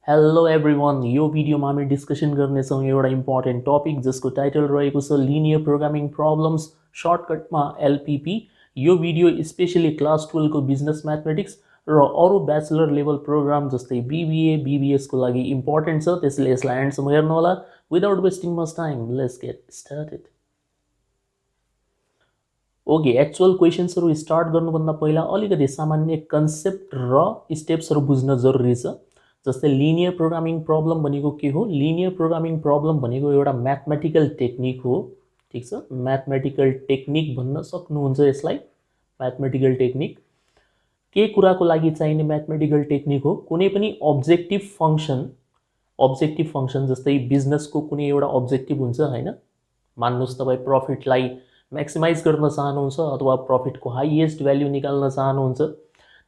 Hello everyone, यो भिडियोमा हामी डिस्कसन गर्नेछौँ एउटा इम्पोर्टेन्ट टपिक जसको टाइटल रहेको छ लिनियर प्रोग्रामिङ प्रब्लम्स, सर्टकटमा एलपीपी। यो भिडियो स्पेशली क्लास 12 को बिजनेस म्याथमेटिक्स र अरू ब्याचलर लेभल प्रोग्राम जस्तै बीबीए बीबीएस को लागि इम्पोर्टेन्ट छ, त्यसैले यसलाई एन्डसम्म हेर्नुहोला। Without wasting much time, let's get started. Okay, actual क्वेशन्सहरू स्टार्ट गर्नुभन्दा पहिला अलिकति सामान्य कन्सेप्ट र स्टेप्सहरू बुझ्न जरुरी छ। जस्तै लिनियर प्रोग्रामिङ प्रब्लम भनेको के हो? लिनियर प्रोग्रामिङ प्रब्लम भनेको एउटा म्याथमेटिकल टेक्निक हो। ठीक छ, म्याथमेटिकल टेक्निक भन्न सक्नुहुन्छ यसलाई। म्याथमेटिकल टेक्निक के कुराको लागि चाहिने म्याथमेटिकल टेक्निक हो? कुनै पनि अब्जेक्टिभ फंक्सन जस्तै बिजनेसको कुनै एउटा अब्जेक्टिभ हुन्छ हैन। मान्नुस् तपाईँ प्रफिटलाई म्याक्सिमाइज गर्न चाहनुहुन्छ अथवा प्रफिटको हाईएस्ट भ्याल्यु निकाल्न चाहनुहुन्छ,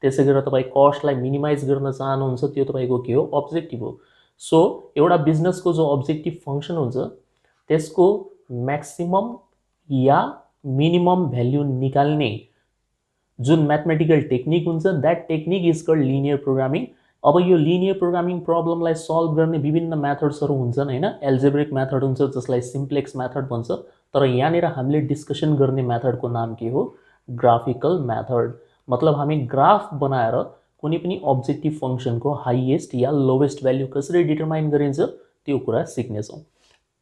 त्यसै गरेर तपाईँ कस्टलाई मिनिमाइज गर्न चाहनुहुन्छ, त्यो तपाईँको के हो? अब्जेक्टिभ हो। सो एउटा बिजनेसको जो अब्जेक्टिभ फंक्सन हुन्छ त्यसको म्याक्सिमम या मिनिमम भ्याल्यु निकाल्ने जुन म्याथमेटिकल टेक्निक हुन्छ, that technique is called linear programming. अब यो लिनियर प्रोग्रामिङ प्रब्लमलाई सल्भ गर्ने विभिन्न मेथड्सहरू हुन्छन् हैन। एल्जेब्रिक मेथड हुन्छ जसलाई सिम्प्लेक्स मेथड भन्छ, तर यहाँनिर हामीले डिस्कसन गर्ने मेथडको नाम के हो? Graphical method. मतलब हामी ग्राफ बनाएर कुनै पनि अब्जेक्टिभ फंक्सनको हाईएस्ट या लोवेस्ट भ्याल्यु कसरी डिटरमाइन गरिन्छ त्यो कुरा सिक्नेछौँ।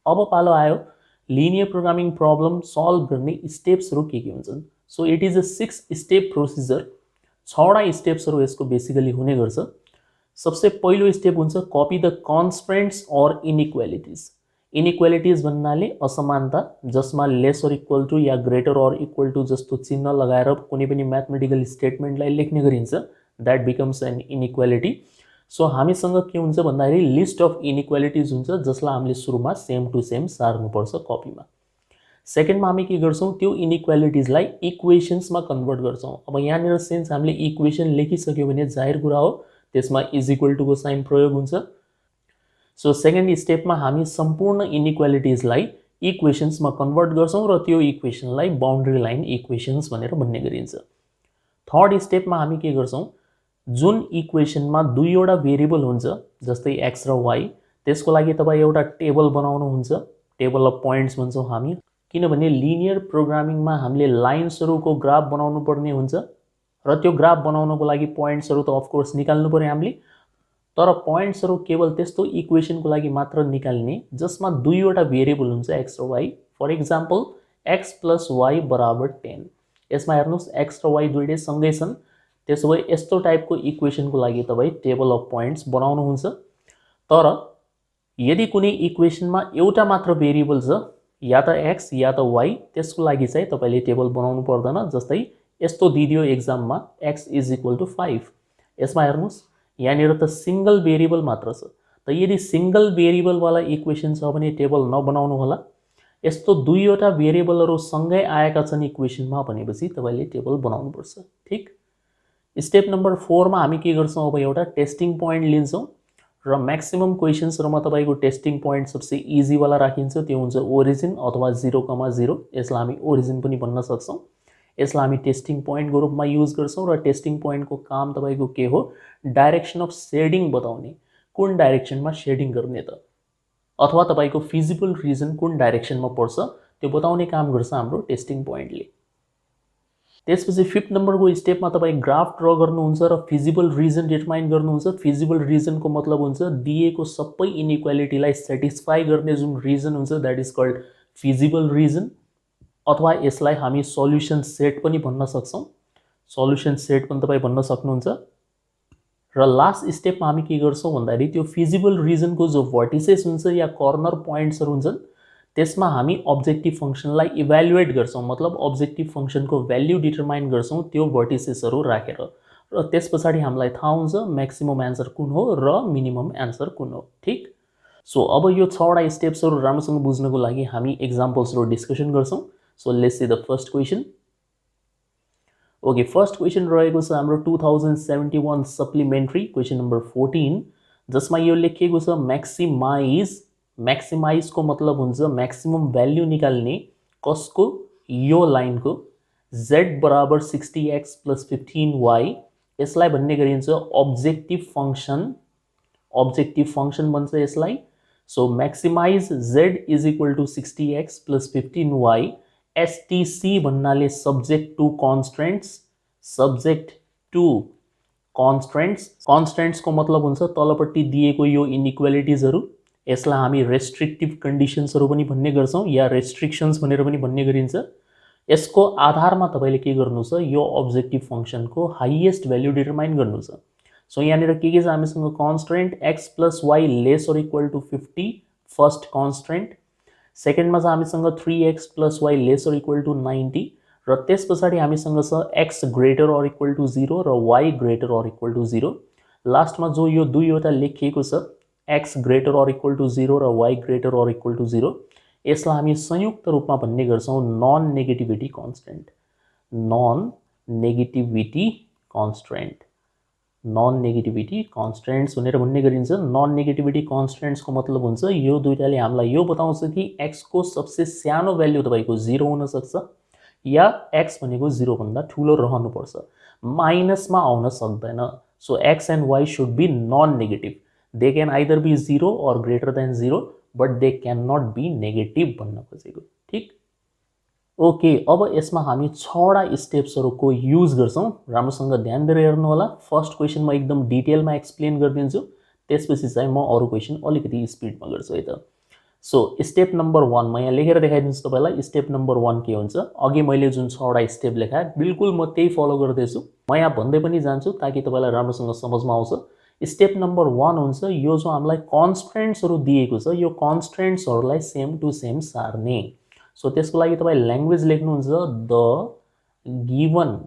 अब पालो आयो लिनियर प्रोग्रामिङ प्रब्लम सल्भ गर्ने स्टेप्सहरू के हुन्छन्। So it is a 6 step procedure. 6वटा स्टेप्सहरू यसको बेसिकली हुने गर्छ। सबसे पहिलो स्टेप हुन्छ कपी द कन्स्ट्रेन्ट्स और इनइक्वालिटिज। इनइक्वालिटिज भन्नाले असमानता, जसमा लेस और इक्वल टू या ग्रेटर और इक्वल टू जस्तो चिन्ह लगाएर कुनै पनि म्याथमेटिकल स्टेटमेन्टलाई लेख्ने गरिन्छ, that becomes an inequality. So हामीसँग के हुन्छ भन्दाखेरि लिस्ट अफ इनइक्वालिटिज हुन्छ जसलाई हामीले सुरुमा सेम टु सेम सार्नुपर्छ कपीमा। सेकेन्डमा हामी के गर्छौँ? त्यो इनइक्वालिटिजलाई इक्वेशन्समा कन्भर्ट गर्छौँ। अब यहाँनिर सिन्स हामीले इक्वेसन लेखिसक्यो भने जाहिर कुरा हो त्यसमा इज इक्वल टू को साइन प्रयोग हुन्छ। सो सेकेन्ड स्टेपमा हामी सम्पूर्ण इनइक्वालिटिजलाई इक्वेशन्समा कन्भर्ट गर्छौँ र त्यो इक्वेसनलाई बाउन्ड्री लाइन इक्वेशन्स भनेर भन्ने गरिन्छ। थर्ड स्टेपमा हामी के गर्छौँ? जुन इक्वेसनमा दुईवटा भेरिएबल हुन्छ जस्तै एक्स र वाई, त्यसको लागि तपाईँ एउटा टेबल बनाउनुहुन्छ, टेबल अफ पोइन्ट्स भन्छौँ हामी। किनभने लिनियर प्रोग्रामिङमा हामीले लाइन्सहरूको ग्राफ बनाउनु पर्ने हुन्छ र त्यो ग्राफ बनाउनको लागि पोइन्ट्सहरू त अफकोर्स निकाल्नु पर्यो हामीले, तर पोइन्ट्सहरू केवल त्यस्तो इक्वेसनको लागि मात्र निकाल्ने जसमा दुईवटा भेरिएबल हुन्छ एक्स र y. For example x plus y बराबर 10। यसमा हेर्नुहोस् एक्स र वाई दुईटै सँगै छन्। त्यसो भए यस्तो टाइपको इक्वेसनको लागि तपाईँ टेबल अफ पोइन्ट्स बनाउनुहुन्छ। तर यदि कुनै इक्वेसनमा एउटा मात्र भेरिएबल छ, या त एक्स या त वाई, त्यसको लागि चाहिँ तपाईँले टेबल बनाउनु पर्दैन। जस्तै यस्तो दिदियो एक्जाममा एक्स इज इक्वल टू 5। यसमा हेर्नुहोस् यहाँनिर त सिंगल भेरिएबल मात्र छ, त यदि सिंगल भेरिएबलवाला इक्वेसन छ भने टेबल नबनाउनु होला। यस्तो दुईवटा भेरिएबलहरू सँगै आएका छन् इक्वेसनमा भनेपछि तपाईँले टेबल बनाउनुपर्छ। ठीक। स्टेप नम्बर 4मा हामी के गर्छौँ? अब एउटा टेस्टिङ पोइन्ट लिन्छौँ र म्याक्सिमम क्वेसन्सहरूमा तपाईँको टेस्टिङ पोइन्ट सबसे इजीवाला राखिन्छ, त्यो हुन्छ ओरिजिन अथवा 0,0। यसलाई हामी ओरिजिन पनि भन्न सक्छौँ। यसलाई हामी टेस्टिङ पोइन्टको रूपमा युज गर्छौँ र टेस्टिङ पोइन्टको काम तपाईँको के हो? डाइरेक्सन अफ सेडिङ बताउने, कुन डाइरेक्सनमा सेडिङ गर्ने त, अथवा तपाईँको फिजिबल रिजन कुन डाइरेक्सनमा पर्छ त्यो बताउने काम गर्छ हाम्रो टेस्टिङ पोइन्टले। त्यसपछि 5th नम्बरको स्टेपमा तपाईँ ग्राफ ड्र गर्नुहुन्छ र फिजिबल रिजन डिटरमाइन गर्नुहुन्छ। फिजिबल रिजनको मतलब हुन्छ दिएको सबै इनइक्वालिटीलाई सेटिस्फाई गर्ने जुन रिजन हुन्छ, that is called feasible region, अथवा यसलाई हामी सल्युसन सेट पनि भन्न सक्छौँ। सल्युसन सेट पनि तपाईँ भन्न सक्नुहुन्छ। र लास्ट स्टेपमा हामी के गर्छौँ भन्दाखेरि त्यो फिजिबल रिजनको जो भर्टिसेस हुन्छ या कर्नर पोइन्ट्सहरू हुन्छन् त्यसमा हामी अब्जेक्टिभ फंक्सनलाई इभ्यालुएट गर्छौँ। मतलब अब्जेक्टिभ फंक्सनको भ्याल्यु डिटरमाइन गर्छौँ त्यो भर्टिसेसहरू राखेर, र त्यस पछाडि हामीलाई थाहा हुन्छ म्याक्सिमम एन्सर कुन हो र मिनिमम एन्सर कुन हो। ठीक। सो अब यो 6वटा स्टेप्सहरू राम्रोसँग बुझ्नको लागि हामी एक्जाम्पल्सहरू डिस्कसन गर्छौँ। So let's see the first question. Okay, first question रहेको छ हाम्रो 2071 सप्लिमेन्ट्री क्वेसन नम्बर 14, जसमा यो लेखिएको छ म्याक्सिमाइज। म्याक्सिमाइजको मतलब हुन्छ म्याक्सिमम भ्याल्यु निकाल्ने, कसको? यो लाइनको z बराबर 60x + 15y। यसलाई भन्ने गरिन्छ अब्जेक्टिभ फंक्सन अब्जेक्टिभ फंक्सन भन्छ यसलाई। So maximize z is equal to 60x plus 15y STC भन्नाले subject to constraints, subject to constraints को मतलब हुन्छ तलपट्टि दिएको यो इनइक्वालिटिजहरु, यसलाई हामी रेस्ट्रिक्टिभ कन्डिसन्सहरु पनि भन्ने गर्छौं या रेस्ट्रिक्सन्स भनेर पनि भन्ने गरिन्छ। यसको आधारमा तपाईले के गर्नु छ, यो अब्जेक्टिभ फंक्सनको हाईएस्ट भ्यालु डिटरमाइन गर्नु छ। सो यहाँनिर के छ हामीसँग constraint x plus y lace or equal two 50 first constraint, सेकेन्डमा छ हामीसँग 3x plus y lace or equal to 90 र त्यसपछि हामीसँग छ x greater or equal to 0 र y greater or equal to 0। लास्टमा जो यो दुईवटा लेखिएको छ x greater or equal to 0 र y greater or equal to 0, यसलाई हामी संयुक्त रूपमा भन्ने गर्छौं non negativity constraint, non negativity constraint, non negativity constraints भनेर भन्ने गरिन्छ। नन नेगेटिभिटी कन्स्ट्रेन्ट्स को मतलब हुन्छ यो दुईटाले हामीलाई यो बताउँछ कि x को सबसे सानो भ्यालु तपाईको 0 हुन सक्छ या x भनेको 0 भन्दा ठूलो रहनुपर्छ, माइनसमा आउन सक्दैन। So x and y should be non negative, they can either be 0 or greater than 0 but they cannot be negative भन्न खोजेको। ठीक, ओके। अब यसमा हामी 6वटा स्टेप्सहरुको युज गर्छौं, राम्रोसँग ध्यान दिएर हेर्नु होला। फर्स्ट क्वेशन म एकदम डिटेलमा एक्सप्लेन गर्दिन्छु, त्यसपछि चाहिँ म अरु क्वेशन अलिकति स्पिडमा गर्छु है त। सो स्टेप नम्बर 1 म यहाँ लेखेर देखाइदिन्छु तपाईलाई। स्टेप नम्बर 1 के हुन्छ, अघि मैले जुन 6वटा स्टेप लेखाए बिल्कुल म त्यही फलो गर्दैछु, म यहाँ भन्दै पनि जान्छु ताकि तपाईलाई राम्रोसँग समझमा आउँछ। स्टेप नम्बर 1 हुन्छ यो जो हामीलाई कन्स्ट्रेन्ट्सहरु दिएको छ यो कन्स्ट्रेन्ट्सहरुलाई सेम टु सेम सार्ने। सो त्यसको लागि तपाई ल्याङ्ग्वेज लेख्नुहुन्छ the given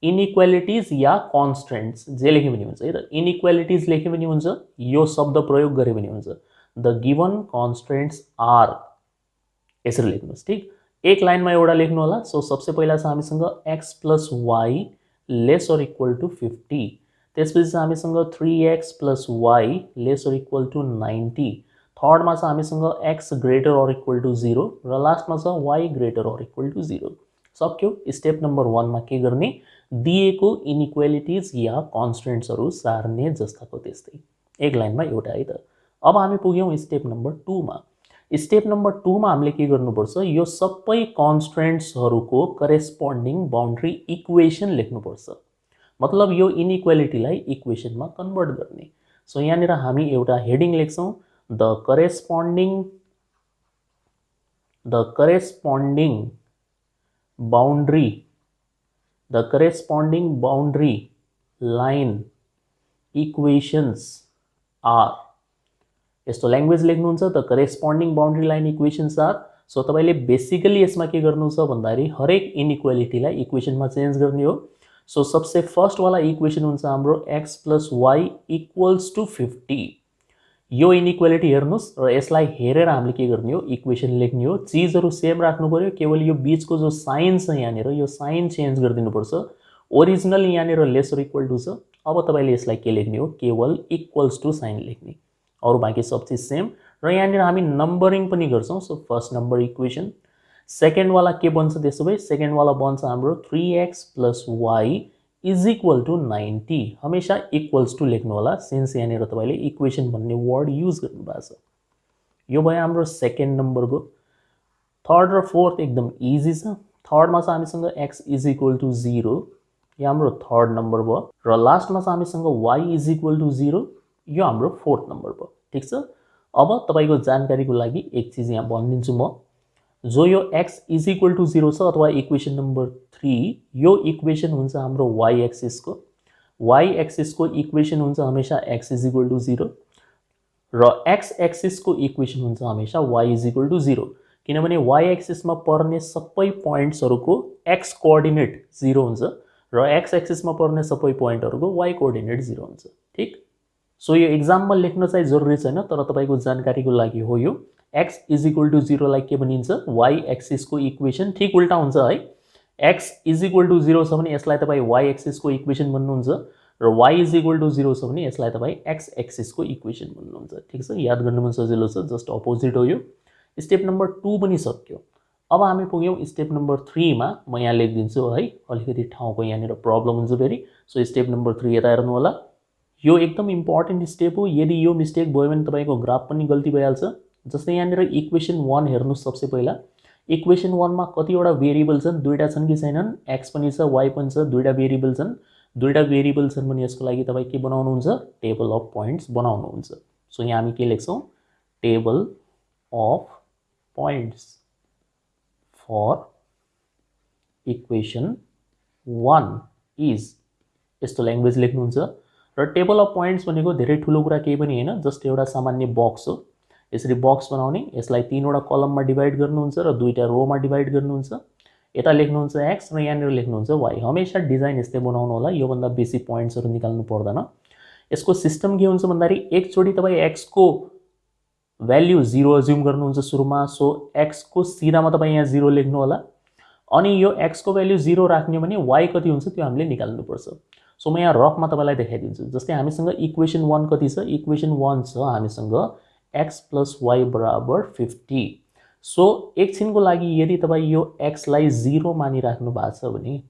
inequalities yeah constraints, जे लेखे पनि हुन्छ है त। इनइक्वालिटीज लेखे पनि हुन्छ, यो शब्द प्रयोग गरे पनि हुन्छ। द गिवन कन्स्ट्रेन्ट्स आर, यसरी लेख्नुस्। ठीक, एक लाइनमा एउटा लेख्नु होला। सो सबसे पहिला छ हामीसँग x plus y lace or equal two 50, त्यसपछि छ हामीसँग 3x plus y lace or equal to 90, थर्डमा छ हामीसँग x greater or equal to 0 र लास्टमा छ y greater or equal to 0। सक्यो। स्टेप नम्बर 1 मा के गर्ने, दिएको इनइक्वालिटीज या कन्स्ट्रेन्ट्सहरु सार्ने जस्ताको त्यस्तै एक लाइनमा एउटा है त। अब हामी पुग्यौं स्टेप नम्बर 2 मा। स्टेप नम्बर 2 मा हामीले के गर्नुपर्छ, यो सबै कन्स्ट्रेन्ट्सहरुको करेस्पोन्डिङ बाउन्ड्री इक्वेसन लेख्नुपर्छ, मतलब यो इनइक्वालिटीलाई इक्वेसनमा कन्भर्ट गर्ने। सो यहाँनिर हामी एउटा हेडिङ लेख्छौं the corresponding boundary line equations are, यस्तो ल्याङ्ग्वेज लेख्नुहुन्छ the corresponding boundary line equations are. So तपाईले बेसिकली यसमा के गर्नु छ भन्दाखेरि हरेक इनइक्वालिटीलाई इक्वेसनमा चेन्ज गर्ने हो। सो सबसे फर्स्ट वाला इक्वेसन हुन्छ हाम्रो x plus y equals to 50। यो इनइक्वालिटी हेर्नुस् र यसलाई हेरेर हामीले के गर्ने हो, इक्वेसन लेख्ने हो। चीजहरु सेम राख्नु पर्यो, केवल यो बीचको जो साइन छ यहाँनिर यो साइन चेन्ज गरिदिनु पर्छ। ओरिजिनल यहाँनिर लेस और इक्वल टू छ, अब तपाईले यसलाई के लेख्ने हो, केवल इक्वल्स टू साइन लेख्ने, अरु बाँकी सब चीज सेम। र यहाँनिर हामी नम्बरिङ पनि गर्छौं। So first number equation, second वाला के बन्छ, त्यसो भए सेकेन्ड वाला बन्छ हाम्रो 3x plus y is equal to 90, हमेशा इक्वल्स टू लेख्नु होला सिन्स यहाँनिर तपाईले इक्वेसन भन्ने वर्ड युज गर्नु भएको छ। यो भयो हाम्रो सेकेन्ड नम्बरको। थर्ड र फोर्थ एकदम इजी छ। थर्डमा छ हामीसँग x इज इक्वल टू 0, यो हाम्रो थर्ड नम्बर भयो र लास्टमा छ हामीसँग y इज इक्वल टू 0, यो हाम्रो फोर्थ नम्बर भयो। ठीक छ। अब तपाईको जानकारीको लागि एक चीज यहाँ भनिदिन्छु म, जो यो x इज इक्वल टू 0 छ अथवा इक्वेसन नम्बर 3, यो इक्वेसन हुन्छ हाम्रो y एक्सिस को। y एक्सिस को इक्वेसन हुन्छ हमेशा x इज इक्वल टू 0 र x एक्सिस को इक्वेसन हुन्छ हमेशा y इज इक्वल टू 0, किनभने y एक्सिसमा पर्ने सबै पोइन्ट्सहरुको x कोअर्डिनेट 0 हुन्छ र x एक्सिसमा पर्ने सबै पोइन्टहरुको y कोअर्डिनेट 0 हुन्छ। ठीक। सो यो एक्जाममा लेख्न चाहिँ जरुरी छैन, तर तपाईको जानकारीको लागि हो यो। x इज इक्वल टू 0 लाई के भनिन्छ, y एक्सिस को इक्वेसन ठीक उल्टा हुन्छ है। x इज इक्वल टू 0 छ भने यसलाई तपाई y एक्सिस को इक्वेसन भन्नुहुन्छ र y इज इक्वल टू 0 छ भने यसलाई तपाई x एक्सिस को इक्वेसन भन्नुहुन्छ। ठीक छ, याद गर्नु पनि सजिलो छ, जस्ट अपोजिट हो यो। स्टेप नम्बर 2 पनि सक्यो। अब हामी पुग्यौं स्टेप नम्बर 3 मा। म यहाँ लेखिदिन्छु है, अलिकति ठाउँको यहाँनिर प्रब्लम हुन्छ फेरि। सो स्टेप नम्बर 3 यता हेर्नु होला, यो एकदम इम्पोर्टेन्ट स्टेप हो। यदि यो मिस्टेक भयो भने तपाईको ग्राफ पनि गल्ती भइहाल्छ। जस्तै यहाँनिर इक्वेसन 1 हेर्नुस्। सबसे पहिला इक्वेसन 1 मा कतिवटा भेरिएबल छन्? दुईटा छन् कि छैनन्? x पनि छ y पनि छ, दुईटा भेरिएबल छन्। दुईटा भेरिएबल छन् भने यसको लागि तपाई के बनाउनुहुन्छ? टेबल अफ पोइन्ट्स बनाउनुहुन्छ। सो यहाँ हामी के लेख्छौं? Table of points for equation 1 is, यस्तो ल्याङ्ग्वेज लेख्नुहुन्छ। र टेबल अफ पोइन्ट्स भनेको धेरै ठुलो कुरा केही पनि हैन, जस्ट एउटा सामान्य बक्स हो। यसरी बक्स बनाउने, यसलाई तीनवटा कलममा डिभाइड गर्नुहुन्छ र दुईटा रोमा डिभाइड गर्नुहुन्छ। यता लेख्नुहुन्छ x र यहाँनिर लेख्नुहुन्छ y। हमेशा डिजाइन यस्तै बनाउनु होला, यो भन्दा बेसी पोइन्ट्सहरु निकाल्नु पर्दैन। यसको सिस्टम के हुन्छ भन्दाखेरि एकचोटी तपाई x को भ्यालु 0 अज्युम गर्नुहुन्छ सुरुमा। सो x को सिधामा तपाई यहाँ 0 लेख्नु होला। अनि यो x को भ्यालु 0 राख्ने भने y कति हुन्छ त्यो हामीले निकाल्नु पर्छ। सो म यहाँ रफमा तपाईलाई देखाइदिन्छु। जस्तै हामीसँग इक्वेसन 1 कति छ? इक्वेसन 1 छ हामीसँग x + y = 50। सो एकछिनको लागि यदि तपाई यो x लाई 0 मानिराख्नु भएको छ भने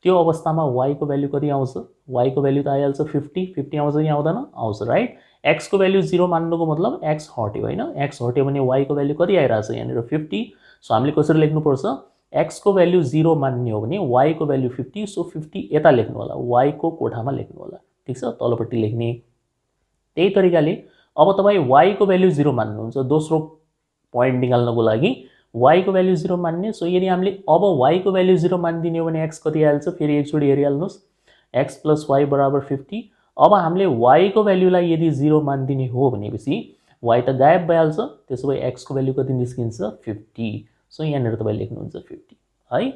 त्यो अवस्थामा y को भ्यालु कति आउँछ? y को भ्यालु त आइहाल्छ 50। 50 आउँछ कि आउँदैन? आउँछ, राइट। x को भ्यालु 0 मान्नुको मतलब x हट्यो हैन? x हट्यो भने y को भ्यालु कति आइराछ? यहाँनिर 50। सो हामीले कसरी लेख्नु पर्छ? x को भ्यालु 0 मान्ने हो भने y को भ्यालु 50। सो 50 यता लेख्नु होला, y को कोठामा लेख्नु होला। ठीक छ? तलपट्टि लेख्ने। त्यही तरिकाले अब तपाई y को भ्यालु 0 मान्नुहुन्छ दोस्रो पोइन्ट निकाल्नको लागि। y को भ्यालु 0 मान्ने। सो यदि हामीले अब y को भ्यालु 0 मान्दिने हो भने x कति आइहाल्छ? फेरि एकचोटी हेरिहाल्नुस्, x + y = 50। अब हामीले y को भ्यालुलाई यदि 0 मान्दिने हो भनेपछि y त गायब भइहाल्छ। त्यसो भए x को भ्यालु कति निस्किन्छ? 50। सो यहाँनिर तपाई लेख्नुहुन्छ 50 है।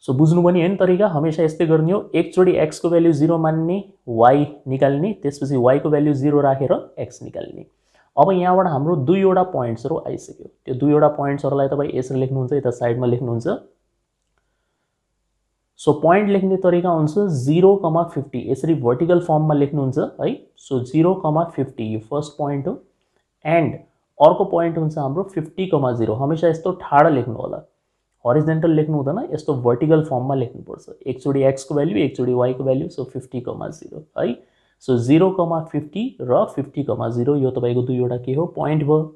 सो बुझ्नु पनि हैन तरिका? हमेशा यस्तै गर्ने हो। एकचोटी x को भ्यालु 0 मान्ने, y निकाल्ने, त्यसपछि y को भ्यालु 0 राखेर x निकाल्ने। अब यहाँबाट हाम्रो दुईवटा पोइन्ट्सहरु आइसक्यो। त्यो दुईवटा पोइन्ट्सहरुलाई तपाई यसरी लेख्नुहुन्छ, यता साइडमा लेख्नुहुन्छ। सो पोइन्ट लेख्ने तरिका हुन्छ 0, 50। यसरी भर्टिकल फर्ममा लेख्नुहुन्छ है। सो 0, 50 यो फर्स्ट पोइन्ट हो। एन्ड अर्को पोइन्ट हुन्छ हाम्रो 50, 0। हमेशा यस्तो ठाडो लेख्नु होला, हरिजन्टल लेख्नु हुँदैन, यस्तो भर्टिकल फर्ममा लेख्नुपर्छ। एकचोटी x को भ्यालु, एकचोटी y को भ्यालु। सो 50, 0 है। सो 0, 50 र 50, 0 यो तपाईको दुईवटा के हो? पोइन्ट भयो।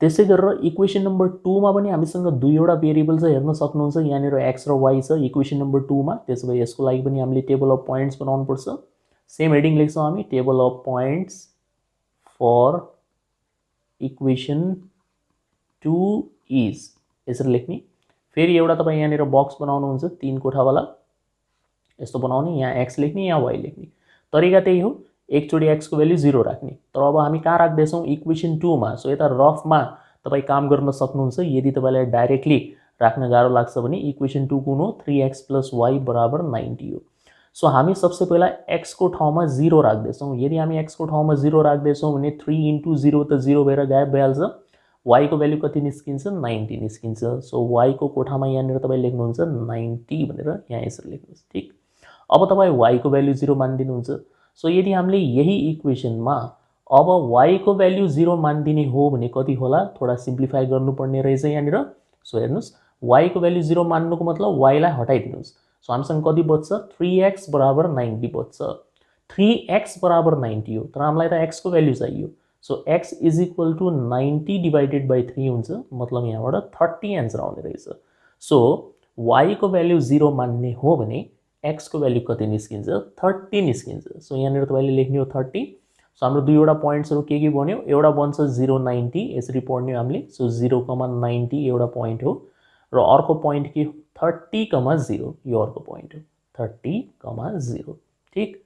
त्यसै गरेर इक्वेसन नम्बर 2 मा पनि हामीसँग दुईवटा भेरिएबल छ, हेर्न सक्नुहुन्छ। यहाँनिर x र y छ इक्वेसन नम्बर 2 मा। त्यसो भए यसको लागि पनि हामीले टेबल अफ पोइन्ट्स बनाउनु पर्छ। सेम हेडिङ लेख्छौं हामी, table of points for equation 2 is, यसरी लेख्ने। फेरि एउटा तपाई यहाँनिर बक्स बनाउनुहुन्छ 3 कोठावाला, यस्तो बनाउने। यहाँ x लेख्ने, यहाँ y लेख्ने। तरिका त्यही हो, एकचोटी x को भ्यालु 0 राख्ने। तर अब हामी कहाँ राख्दैछौं? इक्वेसन 2 मा। सो यता रफमा तपाई काम गर्न सक्नुहुन्छ। यदि तपाईलाई डाइरेक्टली राख्न गाह्रो लाग्छ भने इक्वेसन 2 कुन हो? 3x + y = 90 हो। सो हामी सबसे पहिला x को ठाउँमा 0 राख्दैछौं। यदि हामी x को ठाउँमा 0 राख्दैछौं भने 3 * 0 त 0 भएर गायब भइहाल्छ। y को भ्यालु कति निस्किन्छ? 90 निस्किन्छ। सो y को कोठामा यहाँनिर तपाई लेख्नुहुन्छ 90 भनेर, यहाँ यसरी लेख्नुस्। ठीक। अब तपाई y को भ्यालु 0 मान्दिनुहुन्छ। सो यदि हामीले यही इक्वेसनमा अब y को भ्यालु 0 मान्दिने हो भने कति होला? थोडा सिम्प्लिफाई गर्नुपर्ने रहेछ यहाँनिर। सो हेर्नुस्, y को भ्यालु 0 मान्नुको मतलब y लाई हटाइदिनुस्। सो हामीसँग कति बच्छ? 3x = 90 बच्छ। 3x = 90 हो, तर हामीलाई त x को भ्यालु चाहियो। सो x = 90 / 3 हुन्छ, मतलब यहाँबाट 30 आन्सर आउने रहेछ। सो y को भ्यालु 0 मान्ने हो भने x को भ्यालु कति निस्किन्छ? 30 निस्किन्छ। सो यहाँनिर तपाईले लेख्ने हो 30। सो हाम्रो दुईवटा पोइन्ट्सहरु के बन्यो? एउटा बन्छ 0, 90, यसरी पढ्ने हो हामीले। सो 0, 90 एउटा पोइन्ट हो र अर्को पोइन्ट के हो? 30, 0 यो अर्को पोइन्ट हो। 30, 0। ठीक।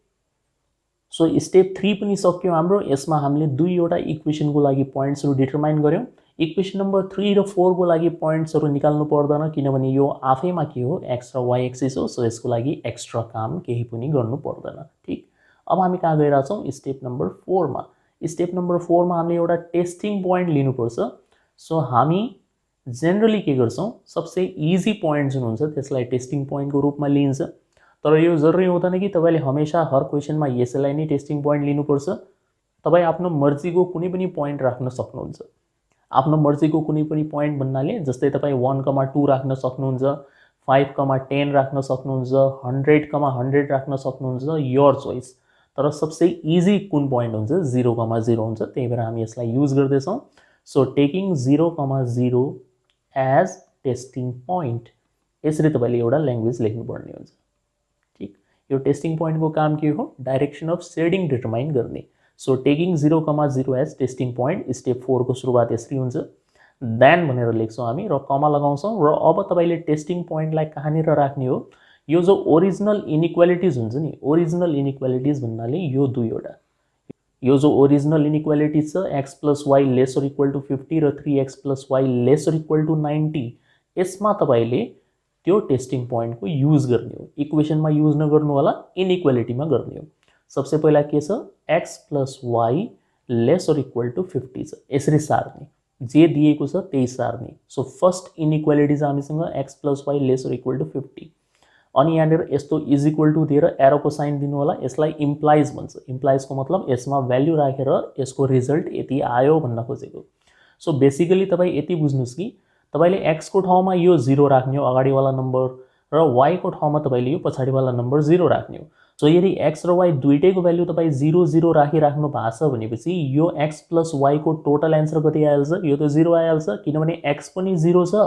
सो स्टेप 3 पनि सक्यो हाम्रो। यसमा हामीले दुईवटा इक्वेसनको लागि पोइन्ट्सहरु डिटरमाइन गर्यौं। इक्वेसन नम्बर 3 र 4 को लागि पोइन्ट्सहरु निकाल्नु पर्दैन, किनभने यो आफैमा के हो? x र y एक्सिस हो। सो यसको लागि एक्स्ट्रा काम केही पनि गर्नु पर्दैन। ठीक। अब हामी कहाँ गइराछौं? स्टेप नम्बर 4 मा। स्टेप नम्बर 4 मा हामीले एउटा टेस्टिङ पोइन्ट लिनुपर्छ। सो हामी जनरली के गर्छौं? सबसे इजी पोइन्ट जुन हुन्छ त्यसलाई टेस्टिङ पोइन्टको रूपमा लिइन्छ। तर यो जरुरी हुँदैन कि तपाईले हमेशा हर क्वेशनमा यसैलाई नै टेस्टिङ पोइन्ट लिनुपर्छ। तपाई आफ्नो मर्जीको कुनै पनि पोइन्ट राख्न सक्नुहुन्छ। आफ्नो मर्जीको कुनै पनि पोइन्ट भन्नाले जस्तै तपाई 1,2 राख्न सक्नुहुन्छ, 5,10 राख्न सक्नुहुन्छ, 100,100 राख्न सक्नुहुन्छ, योर चोइस। तर सबसे इजी कुन पोइन्ट हुन्छ 0,0 हुन्छ, त्यही भएर हामी यसलाई युज गर्दैछौँ। So taking 0,0 as testing point, यसरी तपाईँले एउटा ल्याङ्ग्वेज लेख्नुपर्ने हुन्छ। ठिक, यो टेस्टिङ पोइन्टको काम के हो? डाइरेक्सन अफ सेडिङ डिटरमाइन गर्ने। So taking 0,0 as testing point, step 4 को सुरुवात यसरी हुन्छ। देन भनेर लेख्छौँ हामी र कमा लगाउँछौँ र अब तपाईँले टेस्टिङ पोइन्टलाई कहाँनिर राख्ने हो? यो जो ओरिजिनल इनइक्वालिटिज हुन्छ नि, ओरिजिनल इनइक्वालिटिज भन्नाले यो दुईवटा, यो जो ओरिजिनल इनइक्वालिटिज छ x + y lesser equal to 50 र 3x + y lesser equal to 90, यसमा तपाईँले त्यो टेस्टिङ पोइन्टको युज गर्ने हो। इक्वेसनमा युज नगर्नु होला, इनइक्वालिटीमा गर्ने हो। सबसे पहिला के छ? x + y lesser equal to 50 छ, यसरी सार्ने, जे दिएको छ त्यही सार्ने। सो फर्स्ट इनइक्वालिटी छ हामीसँग x + y lesser equal to 50, अनि यहाँनिर यस्तो इज इक्वल टु दिएर एरोको साइन दिनु होला। यसलाई इम्प्लाइज भन्छ। इम्प्लाइजको मतलब यसमा भ्याल्यु राखेर यसको रिजल्ट यति आयो भन्न खोजेको। सो बेसिकली तपाईँ यति बुझ्नुहोस् कि तपाईँले x को ठाउँमा यो 0 राख्ने हो, अगाडिवाला नम्बर, र y को ठाउँमा तपाईँले यो पछाडिवाला नम्बर 0 राख्ने हो। सो यदि x र y दुईटैको भ्याल्यु तपाईँ 0 0 राखिराख्नु भएको छ भनेपछि यो x + y को टोटल एन्सर कति आइहाल्छ? यो त 0 आइहाल्छ, किनभने x पनि 0 छ